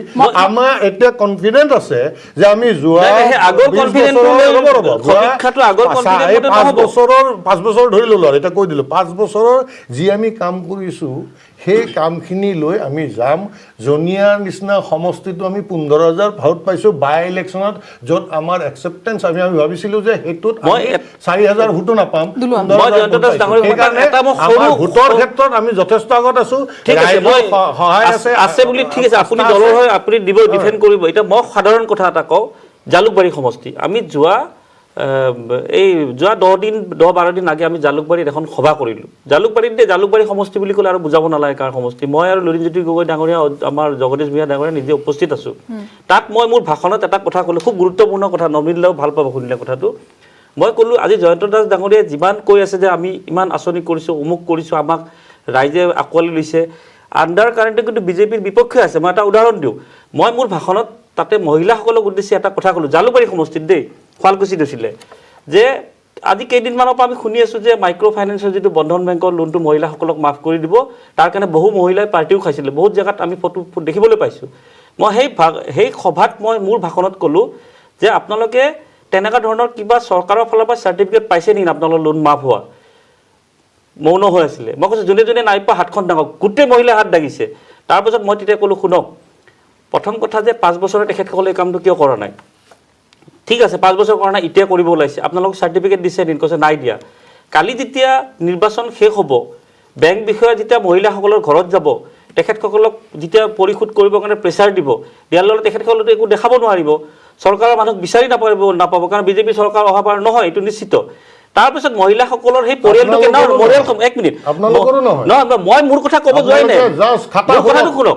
আমাৰ এতিয়া কনফিডেন্ট আছে যে আমি যোৱা নাই, নাই, সেই আগৰ 20 confident বছৰৰ- লৈ ৰ'ব, ৰ'ব, যোৱা সমীক্ষাটো আগৰ confident এই মতে 5 নহ'ব। বছৰৰ 5 বছৰ ধৰি ল'লো আৰু এতিয়া কৈ দিলোঁ 5 বছৰৰ যি আমি কাম কৰিছোঁ সেই কামখিনি লৈ আমি যাম জনিয়াৰ নিচিনা সমষ্টিটো আমি 15,000 ভোট পাইছোঁ বাই ইলেকশ্যনত য'ত আমাৰ একচেপ্টেঞ্চ আমি ভাবিছিলোঁ যে সেইটোত মই 4,000 ভোটো নাপাম দুলুৱা। 15,000 মই জয়ন্ত দাস ভোট ডাঙৰীয়া পাইছোঁ। সেইকাৰণে এটা মই আমাৰ সৰু- ভোটৰ ক্ষেত্ৰত আমি যথেষ্ট আগত আছোঁ ঠিক আছে মই সহায় আছে বুলি ঠিক আছে আপুনি আস্থা দলৰ আছে। হয় আপুনি দিব ডিফেণ্ড কৰিব এতিয়া মই সাধাৰণ কথা এটা কওঁ জালুকবাৰী সমষ্টি আমি যোৱা এই যোৱা 10-12 দিন আগে আমি জালুকবাৰীত এখন সভা কৰিলোঁ জালুকবাৰী সমষ্টি বুলি ক'লে আৰু বুজাব নালাগে কাৰ সমষ্টি মই আৰু লুৰিণজ্যোতি গগৈ ডাঙৰীয়া আমাৰ জগদীশ ভূঞা ডাঙৰীয়া নিজে উপস্থিত আছোঁ তাত মই মোৰ ভাষণত এটা কথা ক'লোঁ খুব গুৰুত্বপূৰ্ণ কথা নমিলেও ভাল পাব শুনিলে কথাটো মই ক'লোঁ আজি জয়ন্ত দাস ডাঙৰীয়াই যিমান কৈ আছে যে আমি ইমান আঁচনি কৰিছোঁ অমুক কৰিছোঁ আমাক ৰাইজে আঁকোৱালি লৈছে আণ্ডাৰ কাৰেণ্টে কিন্তু বিজেপিৰ বিপক্ষে আছে মই এটা উদাহৰণ দিওঁ মই মোৰ ভাষণত তাতে মহিলাসকলক উদ্দেশ্যি এটা কথা ক'লোঁ জালুকবাৰী সমষ্টিত দেই শুৱালকুছিত হৈছিলে যে আজি কেইদিনমানৰ পৰা আমি শুনি আছোঁ যে মাইক্ৰ' ফাইনেন্সৰ যিটো বন্ধন বেংকৰ লোনটো মহিলাসকলক মাফ কৰি দিব তাৰ কাৰণে বহু মহিলাই পাৰ্টিও খাইছিলে বহুত জেগাত আমি ফটো দেখিবলৈ পাইছোঁ মই সেই সভাত মই মোৰ ভাষণত ক'লোঁ যে আপোনালোকে তেনেকুৱা ধৰণৰ কিবা চৰকাৰৰ ফালৰ পৰা চাৰ্টিফিকেট পাইছে নেকি আপোনালোকৰ লোন মাফ হোৱা মৌন হৈ আছিলে মই কৈছোঁ যোনে যোনে নাই পোৱা হাতখন দাঙক গোটেই মহিলাই হাত দাঙিছে তাৰপিছত মই তেতিয়া ক'লোঁ শুনক প্ৰথম কথা যে 5 বছৰত তেখেতসকলে এই কামটো কিয় কৰা নাই ঠিক আছে 5 বছৰ কৰা নাই এতিয়া কৰিব ওলাইছে আপোনালোকক চাৰ্টিফিকেট দিছে নেকি কৈছে নাই দিয়া কালি যেতিয়া নিৰ্বাচন শেষ হ'ব বেংক বিষয়া যেতিয়া মহিলাসকলৰ ঘৰত যাব তেখেতসকলক যেতিয়া পৰিশোধ কৰিবৰ কাৰণে প্ৰেছাৰ দিব দিয়াৰ লগে তেখেতসকলেতো একো দেখাব নোৱাৰিব চৰকাৰৰ মানুহক বিচাৰি নাপাব কাৰণ বিজেপি চৰকাৰ অহা বাৰ নহয় এইটো নিশ্চিত তাৰপিছত মহিলাসকলৰ সেই পৰিয়ালটোকে এক মিনিট নহয় মই মোৰ কথা ক'ব যোৱাই নাই কথাটো শুনক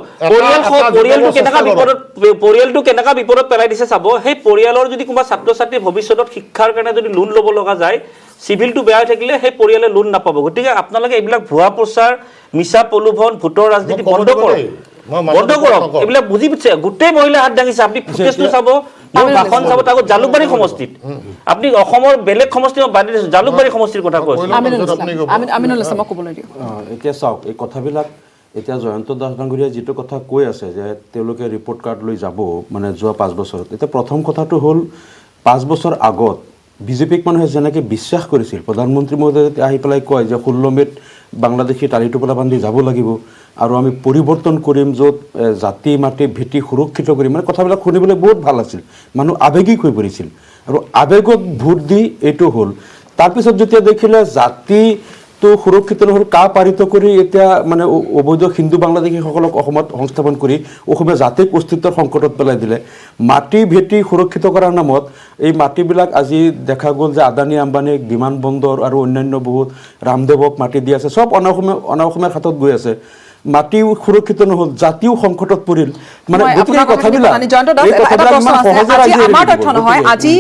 পৰিয়ালটো কেনেকুৱা বিপদত পেলাই দিছে চাব সেই পৰিয়ালৰ যদি কোনোবা ছাত্ৰ ছাত্ৰী ভৱিষ্যতত শিক্ষাৰ কাৰণে যদি লোন ল'ব লগা যায় চিভিলটো বেয়া হৈ থাকিলে সেই পৰিয়ালে লোন নাপাব গতিকে আপোনালোকে এইবিলাক ভুৱা প্ৰচাৰ মিছা প্ৰলোভন ভোটৰ ৰাজনীতি বন্ধ কৰক এইবিলাক বুজি পাইছে গোটেই মহিলা হাত দাঙিছে আপুনি ফুটেজটো চাব মোৰ ভাষণ চাব তাকো জালুকবাৰী সমষ্টিত আপুনি অসমৰ বেলেগ সমষ্টি বাদ দিছে জালুকবাৰী সমষ্টিৰ কথা কৈছে আমিনুল ইছলামক ক'বলৈ দিয়ক এতিয়া চাওক এই কথাবিলাক এতিয়া জয়ন্ত দাস ডাঙৰীয়াই যিটো কথা কৈ আছে যে তেওঁলোকে ৰিপৰ্ট কাৰ্ড লৈ যাব মানে যোৱা 5 বছৰত এতিয়া প্ৰথম কথাটো হ'ল 5 বছৰ আগত বিজেপিক মানুহে যেনেকৈ বিশ্বাস কৰিছিল প্ৰধানমন্ত্ৰী মহোদয়ে আহি পেলাই কয় যে 16 মেত বাংলাদেশী টালি টোপোলা বান্ধি যাব লাগিব আৰু আমি পৰিৱৰ্তন কৰিম য'ত জাতি মাটি ভেটি সুৰক্ষিত কৰিম মানে কথাবিলাক শুনিবলৈ বহুত ভাল আছিল মানুহ আৱেগিক হৈ পৰিছিল আৰু আৱেগত ভোট দি এইটো হ'ল তাৰপিছত যেতিয়া দেখিলে জাতিটো সুৰক্ষিত নহ'ল কা পাৰিত কৰি এতিয়া মানে অবৈধ হিন্দু বাংলাদেশীসকলক অসমত সংস্থাপন কৰি অসমীয়া জাতিক অস্তিত্বৰ সংকটত পেলাই দিলে মাটি ভেটি সুৰক্ষিত কৰাৰ নামত এই মাটিবিলাক আজি দেখা গ'ল যে আদানী আম্বানীক বিমানবন্দৰ আৰু অন্যান্য বহুত ৰামদেৱক মাটি দি আছে চব অনাঅসমীয়াৰ হাতত গৈ আছে মাটিও সুৰক্ষিত নহ'ল জাতিও সংকটত পৰিল মানে গতিকে কথাবিলাক আমাৰ তথ্য নহয় আজি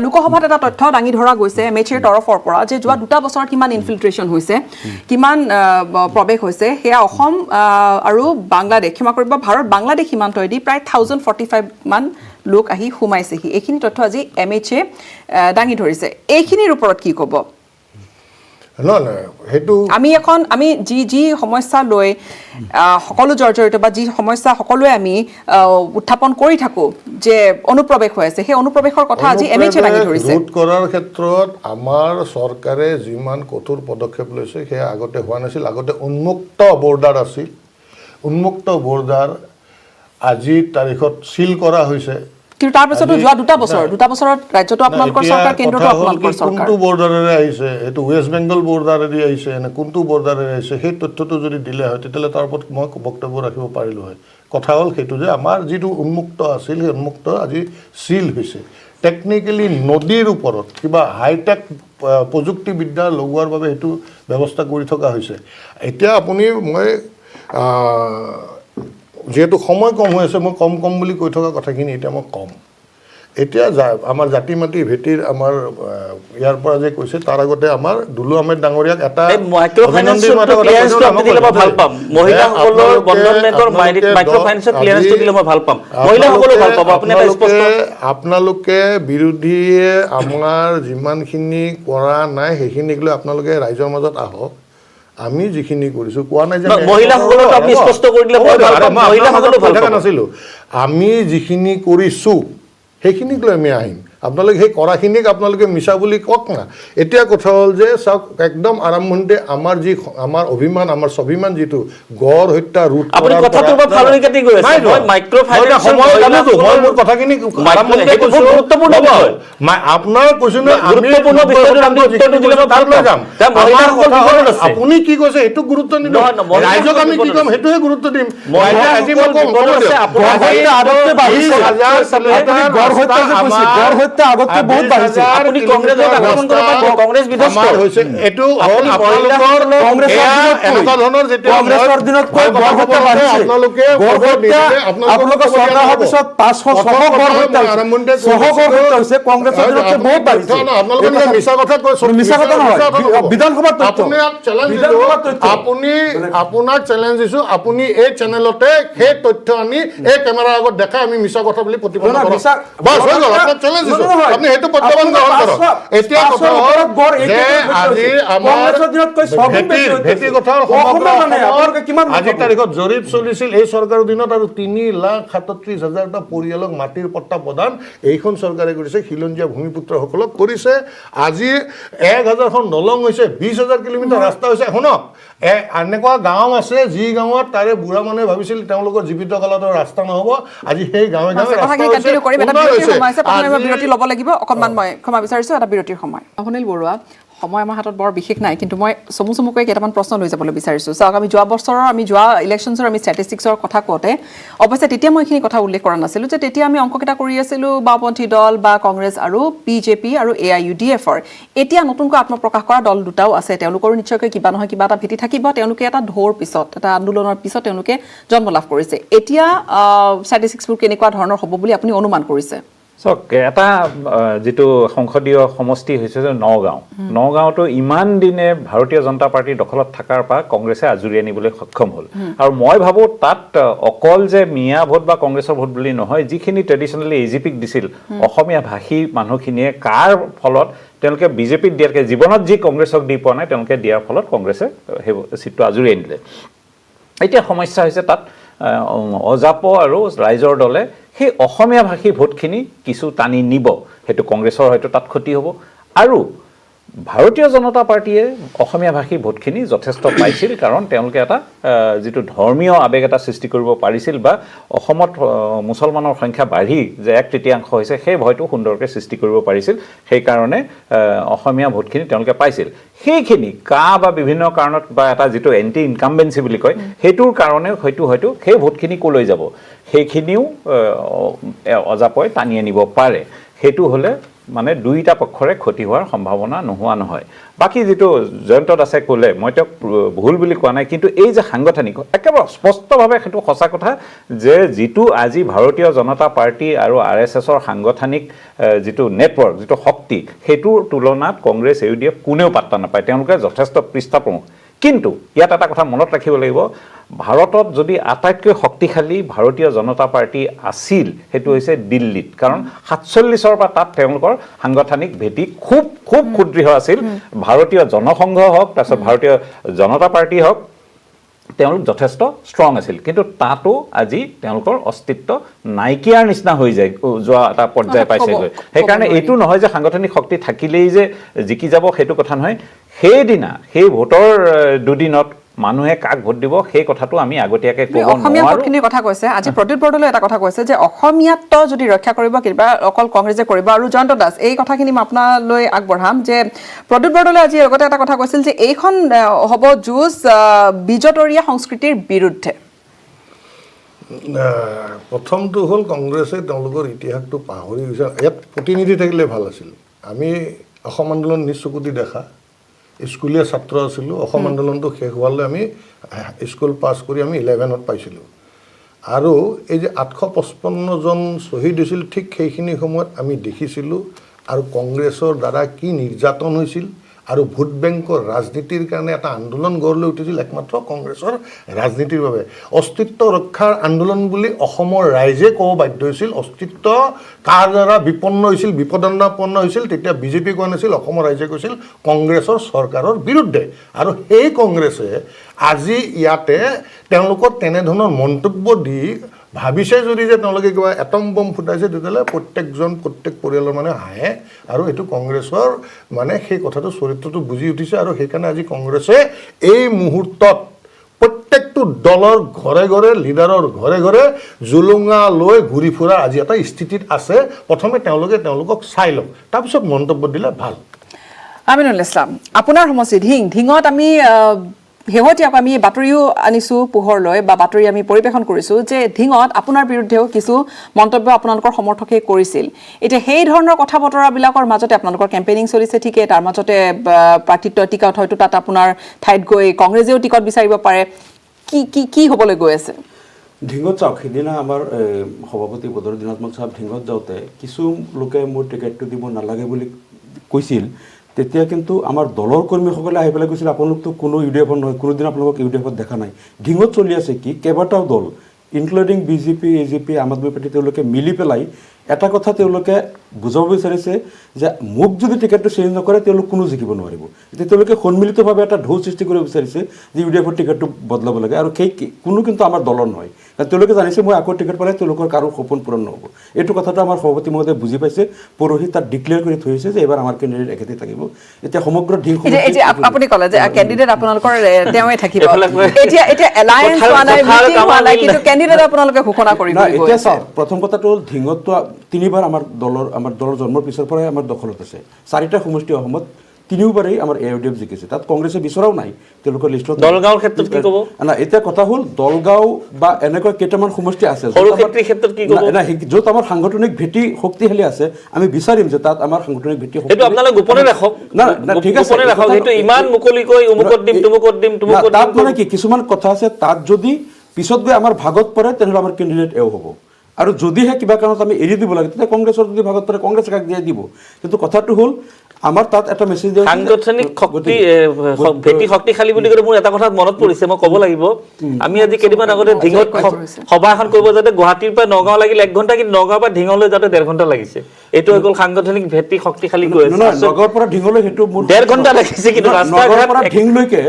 লোকসভাত এটা তথ্য দাঙি ধৰা গৈছে MHAৰ তৰফৰ পৰা যে যোৱা 2 বছৰত কিমান ইনফিল্ট্ৰেশ্যন হৈছে কিমান প্ৰৱেশ হৈছে সেয়া অসম আৰু বাংলাদেশ ক্ষমা কৰিব ভাৰত বাংলাদেশ সীমান্তয়েদি প্ৰায় 1045 মান লোক আহি সোমাইছেহি এইখিনি তথ্য আজি MHA দাঙি ধৰিছে এইখিনিৰ ওপৰত কি ক'ব আমি যি সমস্যা লৈ সকলো জৰ্জৰিত বা যি সমস্যা সকলোৱে আমি উত্থাপন কৰি থাকো যে অনুপ্ৰৱেশ হৈ আছে সেই অনুপ্ৰৱেশৰ কথা আজি MHA দাঙি ধৰিছে ৰোধ কৰাৰ ক্ষেত্ৰত আমাৰ চৰকাৰে যিমান কঠোৰ পদক্ষেপ লৈছে সেয়া আগতে হোৱা নাছিল আগতে উন্মুক্ত বৰ্ডাৰ আছিল উন্মুক্ত বৰ্ডাৰ আজিৰ তাৰিখত সিল কৰা হৈছে কিন্তু তাৰ পিছতো যোৱা 2 বছৰত ৰাজ্যটো আপোনালোকৰ চৰকাৰ কেন্দ্ৰটো আপোনালোকৰ চৰকাৰ কোনটো বৰ্ডাৰেৰে আহিছে এইটো ৱেষ্ট বেংগল বৰ্ডাৰেদি আহিছে নে কোনটো বৰ্ডাৰেৰে আহিছে সেই তথ্যটো যদি দিলে হয় তেতিয়াহ'লে তাৰ ওপৰত মই বক্তব্য ৰাখিব পাৰিলোঁ হয় কথা হ'ল সেইটো যে আমাৰ যিটো উন্মুক্ত আছিল সেই উন্মুক্ত আজি সিল হৈছে টেকনিকেলি নদীৰ ওপৰত কিবা হাইটেক প্ৰযুক্তিবিদ্যা লগোৱাৰ বাবে সেইটো ব্যৱস্থা কৰি থকা হৈছে এতিয়া আপুনি মই যিহেতু সময় কম হৈ আছে মই কম বুলি কৈ থকা কথাখিনি এতিয়া মই কম এতিয়া আমাৰ জাতি মাটি ভেটিৰ আমাৰ ইয়াৰ পৰা যে কৈছে তাৰ আগতে আমাৰ দুলু আহমেদ ডাঙৰীয়াক এটা মাইক্ৰ ফাইনেন্সটো ক্লিয়াৰেন্সটো আপুনি দিলে মই ভাল পাম মহিলাসকলৰ বন্ধন বেংকৰ মাইক্ৰ ফাইনেন্সৰ ক্লিয়াৰেন্সটো দিলে মই ভাল পাম মহিলাসকলো ভাল পাব আপুনি এটা স্পষ্ট আপোনালোকে বিৰোধীয়ে আমাৰ যিমানখিনি কৰা নাই সেইখিনিক লৈ আপোনালোকে ৰাইজৰ মাজত আহক আমি যিখিনি কৰিছো কোৱা নাই যে মহিলাসকলক আপুনি স্পষ্ট কৰি দিলে মই ভাল পাম মহিলাসকলো ভাল পাব নাছিলো আমি যিখিনি কৰিছো সেইখিনিক লৈ আমি আহিম আপোনালোকে সেই কৰাখিনিক আপোনালোকে মিছা বুলি কওক না এতিয়া কথা হ'ল যে চাওক একদম আৰম্ভণিতে আমাৰ অভিমান আমাৰ স্বাভিমান যিটো গড় হত্যা ৰোধ আপুনি কথাটো বা ফালনি কাটি গৈ আছে মই মাইক্ৰ ফাইনেন্সৰ মই মোৰ কথাখিনি আৰম্ভণিতে কৈছো গুৰুত্বপূৰ্ণ বিষয় আপোনাৰ কৈছো না গুৰুত্বপূৰ্ণ বিষয়টো আমি উত্তৰটো দিলে মই ভাল পাম আপুনি কি কৈছে সেইটো গুৰুত্ব নিদিওঁ ৰাইজক আমি কি কম সেইটোহে গুৰুত্ব দিম আজি মই কম আগতকৈ বহুত বাঢ়িছে আপুনি কংগ্ৰেছক আক্ৰমণ কৰিব কংগ্ৰেছ বিধ্বস্ত হৈছে এটো হ'ল আপোনালোকৰ এনেকুৱা ধৰণৰ যেতিয়া কংগ্ৰেছৰ দিনত কৈ গড় হত্যা বাঢ়িছে আপোনালোকে আপোনালোকৰ চৰকাৰ হোৱাৰ পিছত 500 গড় হত্যা হৈছে কংগ্ৰেছৰ দিনত বহুত বাঢ়িছে আপোনালোকে মিছা কথা কৈছে মিছা কথা নহয় বিধানসভাত তথ্য আপোনাক চেলেঞ্জ দিছো আপুনি এই চেনেলতে সেই তথ্য আনি এই কেমেৰাৰ আগত দেখাই আমি মিছা কথা বুলি প্ৰতিপন্ন কৰক বাস হৈ গ'ল আপোনাক চেলেঞ্জ দিছো আপুনি হেতু প্ৰত্যাহ্বান গ্ৰহণ কৰক এতিয়া কথা হ'ল যে আজি আমাৰ ভেটি কথাৰ আজি তাৰিখত জৰীপ চলিছিল এই চৰকাৰৰ দিনত আৰু 3,37,000টা পৰিয়ালক মাটিৰ পট্টা প্ৰদান এইখন চৰকাৰে কৰিছে খিলঞ্জীয়া ভূমিপুত্ৰসকলক কৰিছে আজি 1,000খন দলং হৈছে 20,000 কিলোমিটাৰ ৰাস্তা হৈছে শুনক এনেকুৱা গাঁও আছে যি গাঁৱত তাৰে বুঢ়া মানুহে ভাবিছিল তেওঁলোকৰ জীৱিত কালতো ৰাস্তা নহ'ব আজি সেই গাঁৱে গাঁৱে বিৰতি ল'ব লাগিব অকণমান মই ক্ষমা বিচাৰিছোঁ এটা বিৰতিৰ সময় সুনীল বৰুৱা সময় আমাৰ হাতত বৰ বিশেষ নাই কিন্তু মই চমুকৈ কেইটামান প্ৰশ্ন লৈ যাবলৈ বিচাৰিছোঁ চাওক আমি যোৱা বছৰৰ আমি যোৱা ইলেকশ্যনছৰ আমি ষ্টেটিষ্টিক্সৰ কথা কওঁতে অৱশ্যে তেতিয়া মই এইখিনি কথা উল্লেখ কৰা নাছিলোঁ যে তেতিয়া আমি অংককেইটা কৰি আছিলোঁ বাওঁপন্থী দল বা কংগ্ৰেছ আৰু বিজেপি আৰু AIUDFৰ এতিয়া নতুনকৈ আত্মপ্ৰকাশ কৰা দল দুটাও আছে তেওঁলোকৰো নিশ্চয়কৈ কিবা নহয় কিবা এটা ভেটি থাকিব তেওঁলোকে এটা ঢৌৰ পিছত এটা আন্দোলনৰ পিছত তেওঁলোকে জন্ম লাভ কৰিছে এতিয়া ষ্টেটিষ্টিক্সবোৰ কেনেকুৱা ধৰণৰ হ'ব বুলি আপুনি অনুমান কৰিছে চাওক এটা যিটো সংসদীয় সমষ্টি হৈছে যে নগাঁৱতো ইমান দিনে ভাৰতীয় জনতা পাৰ্টিৰ দখলত থকাৰ পৰা কংগ্ৰেছে আজৰি আনিবলৈ সক্ষম হ'ল আৰু মই ভাবোঁ তাত অকল যে মিয়া ভোট বা কংগ্ৰেছৰ ভোট বুলি নহয় যিখিনি ট্ৰেডিশ্যনেলি AGPক দিছিল অসমীয়া ভাষী মানুহখিনিয়ে কাৰ ফলত তেওঁলোকে বিজেপিত দিয়াতকৈ জীৱনত যি কংগ্ৰেছক দি পোৱা নাই তেওঁলোকে দিয়াৰ ফলত কংগ্ৰেছে সেই চিটটো আজৰি আনিলে এতিয়া সমস্যা হৈছে তাত অজাপ আৰু ৰাইজৰ দলে সেই অসমীয়া ভাষী ভোটখিনি কিছু টানি নিব সেইটো কংগ্ৰেছৰ হয়তো তাত ক্ষতি হ'ব আৰু ভাৰতীয় জনতা পাৰ্টিয়ে অসমীয়া ভাষী ভোটখিনি যথেষ্ট পাইছিল কাৰণ তেওঁলোকে এটা যিটো ধৰ্মীয় আৱেগ এটা সৃষ্টি কৰিব পাৰিছিল বা অসমত মুছলমানৰ সংখ্যা বাঢ়ি যে 1/3 হৈছে সেই ভয়টো সুন্দৰকৈ সৃষ্টি কৰিব পাৰিছিল সেইকাৰণে অসমীয়া ভোটখিনি তেওঁলোকে পাইছিল সেইখিনি বা বিভিন্ন কাৰণত বা এটা যিটো এণ্টি ইনকামবেঞ্চি বুলি কয় সেইটোৰ কাৰণে হয়তো সেই ভোটখিনি ক'লৈ যাব সেইখিনিও অজাপই টানি আনিব পাৰে সেইটো হ'লে মানে দুইটা পক্ষৰে ক্ষতি হোৱাৰ সম্ভাৱনা নোহোৱা নহয় বাকি যেটো জয়ন্ত দাসে ক'লে মই তেওঁক ভুল বুলি কোৱা নাই কিন্তু এই যে সাংগঠনিক একেবাৰে স্পষ্টভাৱে সেইটো সঁচা কথা যে যেটো আজি ভাৰতীয় জনতা পাৰ্টি আৰু RSSৰ সাংগঠনিক যেটো নেটৱৰ্ক যেটো শক্তি সেইটোৰ তুলনাত কংগ্ৰেছ AUDF কোনেও পাত্তা নাপায় তেওঁলোকে যথেষ্ট পৃষ্ঠাপ্ৰমুখ কিন্তু ইয়াত এটা কথা মনত ৰাখিব লাগিব ভাৰতত যদি আটাইতকৈ শক্তিশালী ভাৰতীয় জনতা পাৰ্টি আছিল হেতু হৈছে দিল্লীত কাৰণ 47ৰ পৰা তাত তেওঁলোকৰ সাংগঠনিক ভেটি খুব ক্ষুদ্ৰ আছিল ভাৰতীয় জনসংঘ হওক তাৰছত ভাৰতীয় জনতা পাৰ্টি হওক তেওঁলোক যথেষ্ট ষ্ট্ৰং আছিল কিন্তু তাতো আজি তেওঁলোকৰ অস্তিত্ব নাইকিয়াৰ নিচিনা হৈ যায় যোৱা এটা পৰ্যায় পাইছে সেইকাৰণে এইটো নহয় যে সাংগঠনিক শক্তি থাকিলেই যে জিকি যাব সেইটো কথা নহয় সেইদিনা সেই ভোটৰ দুদিনত মানুহে কাক ভোট দিব সেই কথাটো আমি আগতীয়াকৈ ক'ব নোৱাৰো অসমীয়া ভোটখিনিৰ কথা কৈছে আজি প্ৰদ্যুৎ বৰদলৈ এটা কথা কৈছে যে অসমীয়াত যদি ৰক্ষা কৰিব কিবা অকল কংগ্ৰেছে কৰিব আৰু জয়ন্ত দাস এই কথাখিনি মই আপোনালৈ আগবঢ়াম যে প্ৰদ্যুৎ বৰদলৈ আজি লগতে এটা কথা কৈছিল যে এইখন হ'ব যুঁজ বিজতৰীয়া সংস্কৃতিৰ বিৰুদ্ধে প্ৰথমটো হ'ল কংগ্ৰেছে তেওঁলোকৰ ইতিহাসটো পাহৰি গৈছে ইয়াত প্ৰতিনিধি থাকিলে ভাল আছিল আমি অসম আন্দোলন নিজ চকুদি দেখা স্কুলীয়া ছাত্ৰ আছিলোঁ অসম আন্দোলনটো শেষ হোৱালৈ আমি স্কুল পাছ কৰি আমি 11ত পাইছিলোঁ আৰু এই যে 855 জন শ্বহীদ হৈছিল ঠিক সেইখিনি সময়ত আমি দেখিছিলোঁ আৰু কংগ্ৰেছৰ দ্বাৰা কি নিৰ্যাতন হৈছিল আৰু ভোট বেংকৰ ৰাজনীতিৰ কাৰণে এটা আন্দোলন গঢ় লৈ উঠিছিল একমাত্ৰ কংগ্ৰেছৰ ৰাজনীতিৰ বাবে অস্তিত্ব ৰক্ষাৰ আন্দোলন বুলি অসমৰ ৰাইজে ক'ব বাধ্য হৈছিল অস্তিত্ব কাৰ দ্বাৰা বিপন্ন হৈছিল বিপদাপন্ন হৈছিল তেতিয়া বিজেপি কোৱা নাছিল অসমৰ ৰাইজে কৈছিল কংগ্ৰেছৰ চৰকাৰৰ বিৰুদ্ধে আৰু সেই কংগ্ৰেছে আজি ইয়াতে তেওঁলোকৰ তেনেধৰণৰ মন্তব্য দি ভাবিছে যদি যে তেওঁলোকে কিবা এটম বম ফুটাইছে তেতিয়াহ'লে প্ৰত্যেক পৰিয়ালৰ মানে হাঁহে আৰু এইটো কংগ্ৰেছৰ মানে সেই কথাটো চৰিত্ৰটো বুজি উঠিছে আৰু সেইকাৰণে আজি কংগ্ৰেছে এই মুহূৰ্তত প্ৰত্যেকটো দলৰ ঘৰে ঘৰে লিডাৰৰ ঘৰে ঘৰে জুলুঙা লৈ ঘূৰি ফুৰাৰ আজি এটা স্থিতিত আছে প্ৰথমে তেওঁলোকক চাই লওক তাৰপিছত মন্তব্য দিলে ভাল আমিনুল ইছলাম আপোনাৰ সমষ্টি ঢিঙত আমি শেহতীয়াকৈ আমি বাতৰিও আনিছোঁ পোহৰলৈ বা বাতৰি আমি পৰিৱেশন কৰিছোঁ যে ঢিঙত আপোনাৰ বিৰুদ্ধেও কিছু মন্তব্য আপোনালোকৰ সমৰ্থকে কৰিছিল এতিয়া সেই ধৰণৰ কথা বতৰাবিলাকৰ মাজতে আপোনালোকৰ কেম্পেইনিং চলিছে ঠিকেই তাৰ মাজতে প্ৰাৰ্থিত্ব টিকট হয়তো তাত আপোনাৰ ঠাইত গৈ কংগ্ৰেছেও টিকট বিচাৰিব পাৰে কি হ'বলৈ গৈ আছে ঢিঙত চাওক সেইদিনা আমাৰ সভাপতি বদৰুদ্দিন চাহাব ঢিঙত যাওঁতে কিছু লোকে মোৰ টিকেটটো দিব নালাগে বুলি কৈছিল তেতিয়া কিন্তু আমাৰ দলৰ কৰ্মীসকলে আহি পেলাই কৈছিল আপোনালোকতো কোনো ইউডিএফত নহয় কোনোদিন আপোনালোকক ইউডিএফত দেখা নাই ঢিঙত চলি আছে কি কেইবাটাও দল ইনক্লুডিং বিজেপি এজেপি আম আদমি পাৰ্টি তেওঁলোকে মিলি পেলাই এটা কথা তেওঁলোকে বুজাব বিচাৰিছে যে মোক যদি টিকেটটো চেঞ্জ নকৰে তেওঁলোক কোনো জিকিব নোৱাৰিব এতিয়া তেওঁলোকে সন্মিলিতভাৱে এটা ঢৌ সৃষ্টি কৰিব বিচাৰিছে যে ইউডিএফৰ টিকেটটো বদলাব লাগে আৰু সেই কোনো কিন্তু আমাৰ দলৰ নহয় কাৰণ তেওঁলোকে জানিছে মই আকৌ টিকেট পালে তেওঁলোকৰ কাৰো সপোন পূৰণ নহ'ব এইটো কথাটো আমাৰ সভাপতি মহোদয়ে বুজি পাইছে পৰহি তাত ডিক্লেয়াৰ কৰি থৈছে যে এইবাৰ আমাৰ কেণ্ডিডেট একেতেই থাকিব এতিয়া সমগ্ৰ ঢিং আপুনি ক'লে যে কেণ্ডিডেট আপোনালোকৰ তেওঁৱে থাকিব এতিয়া এলায়েন্স হোৱা নাই মিটিং হোৱা নাই কিন্তু কেণ্ডিডেট আপোনালোকে ঘোষণা কৰিব এতিয়া চাওক প্ৰথম কথাটো হ'ল ঢিঙতটো তিনিবাৰ আমাৰ দলৰ জন্মৰ পিছৰ পৰাই আমাৰ দখলত আছে 4টা সমষ্টি অসমত তিনিওবাৰেই আমাৰ এআইডিএফ জিকিছে তাত কংগ্ৰেছে বিচৰাও নাই তেওঁলোকৰ লিষ্টত দলগাঁৱৰ ক্ষেত্ৰত কি ক'ব না এতিয়া কথা হ'ল দলগাঁও বা এনেকুৱা কেইটামান সমষ্টি আছে ক্ষেত্ৰত কি ক'ব না য'ত আমাৰ সাংগঠনিক ভেটি শক্তিশালী আছে আমি বিচাৰিম যে তাত আমাৰ সাংগঠনিক ভেটি সেইটো আপোনালোকে গোপনে ৰাখক না ঠিক আছে গোপনে ৰাখক সেইটো ইমান মুকলিকৈ অমুকত দিম তুমুকত দিম তাত মানে কি কিছুমান কথা আছে তাত যদি পিছত গৈ আমাৰ ভাগত পৰে তেনেহ'লে আমাৰ কেণ্ডিডেট এও হ'ব আৰু যদিহে কিবা কাৰণত আমি এৰি দিব লাগে তেতিয়া কংগ্ৰেছৰ যদি ভাগত পৰে কংগ্ৰেছে কাক দিয়ে দিব কিন্তু কথাটো হ'ল আমাৰ তাত এটা মেছেজ দিয়া সাংগঠনিক শক্তি ভেটি শক্তিশালী বুলি ক'লে মোৰ এটা কথা মনত পৰিছে মই ক'ব লাগিব আমি আজি কেইদিনমান আগতে ঢিঙত সভা এখন কৰিব যাতে গুৱাহাটীৰ পৰা নগাঁও লাগিল 1 ঘণ্টা কিন্তু নগাঁৱৰ পৰা ঢিঙলৈ যাতে 1.5 ঘণ্টা লাগিছে এইটো হৈ গ'ল সাংগঠনিক ভেটি শক্তিশালী গৈ আছে নগাঁৱৰ পৰা ঢিঙলৈ সেইটো মোৰ 1.5 ঘণ্টা লাগিছে কিন্তু নগাঁৱৰ পৰা ঢিঙলৈকে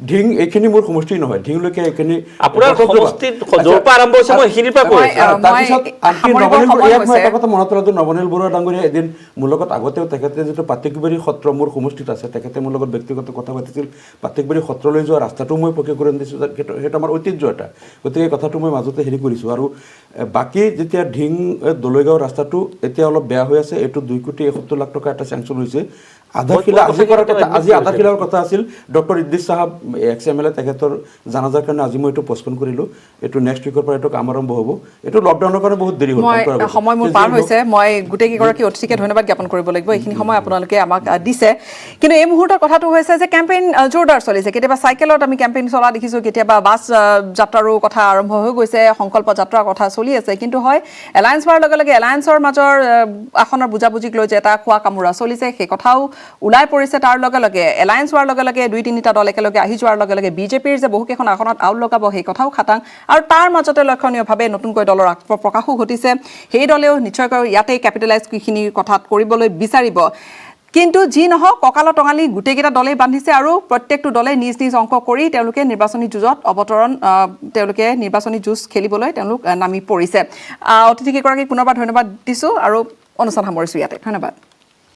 ঢিং এইখিনি মোৰ সমষ্টি নহয় ঢিঙলৈকে এইখিনি আপোনাৰ সমষ্টিত য'ৰ পৰা আৰম্ভ হৈছে মই এইখিনিৰ পৰা কৈ তাৰপিছত এটা কথা মনত পেলাইছোঁ নৱনীল বৰুৱা ডাঙৰীয়া এদিন মোৰ লগত আগতেও তেখেতে যিটো পাতিকবাৰী সত্ৰ মোৰ সমষ্টিত আছে তেখেতে মোৰ লগত ব্যক্তিগত কথা পাতিছিল পাতিকবাৰী সত্ৰলৈ যোৱা ৰাস্তাটো মই পকীকৰণ দিছোঁ সেইটো আমাৰ ঐতিহ্য এটা গতিকে কথাটো মই মাজতে হেৰি কৰিছোঁ আৰু বাকী যেতিয়া ঢিং দলৈগাঁও ৰাস্তাটো এতিয়া অলপ বেয়া হৈ আছে এইটো 2,71,00,000 টকা এটা চেংচন হৈছে আধাখিলা আজি আধাখিলাৰ কথা আছিল ডক্টৰ ইদ্ৰিছ চাহাব এক্স-এম-এল-এ তেখেতৰ জানাজাৰ কাৰণে আজি মই এইটো পষ্টপন কৰিলোঁ এইটো নেক্সট উইকৰ পৰা এইটো কাম আৰম্ভ হ'ব এইটো লকডাউনৰ কাৰণে বহুত দেৰি হ'ল সময় মোৰ পাৰ হৈছে মই গোটেইকেইগৰাকী অতিথিকে ধন্যবাদ জ্ঞাপন কৰিব লাগিব এইখিনি সময় আপোনালোকে আমাক দিছে কিন্তু এই মুহূৰ্তৰ কথাটো হৈছে যে কেম্পেইন জোৰদাৰ চলিছে কেতিয়াবা চাইকেলত আমি কেম্পেইন চলা দেখিছোঁ কেতিয়াবা বাছ যাত্ৰাৰো কথা আৰম্ভ হৈ গৈছে সংকল্প যাত্ৰাৰ কথা চলি আছে কিন্তু হয় এলায়েন্স হোৱাৰ লগে লগে এলায়েন্সৰ মাজৰ আসনৰ বুজাবুজিক লৈ যে এটা খোৱা কামোৰা চলিছে সেই কথাও ওলাই পৰিছে তাৰ লগে লগে এলায়েন্স হোৱাৰ লগে লগে 2-3টা দল একেলগে আহি যোৱাৰ লগে লগে বিজেপিৰ যে বহুকেইখন আসনত আউল লগাব সেই কথাও খাটাং আৰু তাৰ মাজতে লক্ষণীয়ভাৱে নতুনকৈ দলৰ আত্মপ্ৰকাশো ঘটিছে সেই দলেও নিশ্চয়কৈ ইয়াতে কেপিটেলাইজ কিখিনি কথাত কৰিবলৈ বিচাৰিব কিন্তু যি নহওক কঁকালৰ টঙালি গোটেইকেইটা দলেই বান্ধিছে আৰু প্ৰত্যেকটো দলে নিজ নিজ অংক কৰি তেওঁলোকে নিৰ্বাচনী যুঁজত তেওঁলোকে নিৰ্বাচনী যুঁজ খেলিবলৈ তেওঁলোক নামি পৰিছে অতিথিকেইগৰাকীক পুনৰবাৰ ধন্যবাদ দিছোঁ আৰু অনুষ্ঠান সামৰিছোঁ ইয়াতে ধন্যবাদ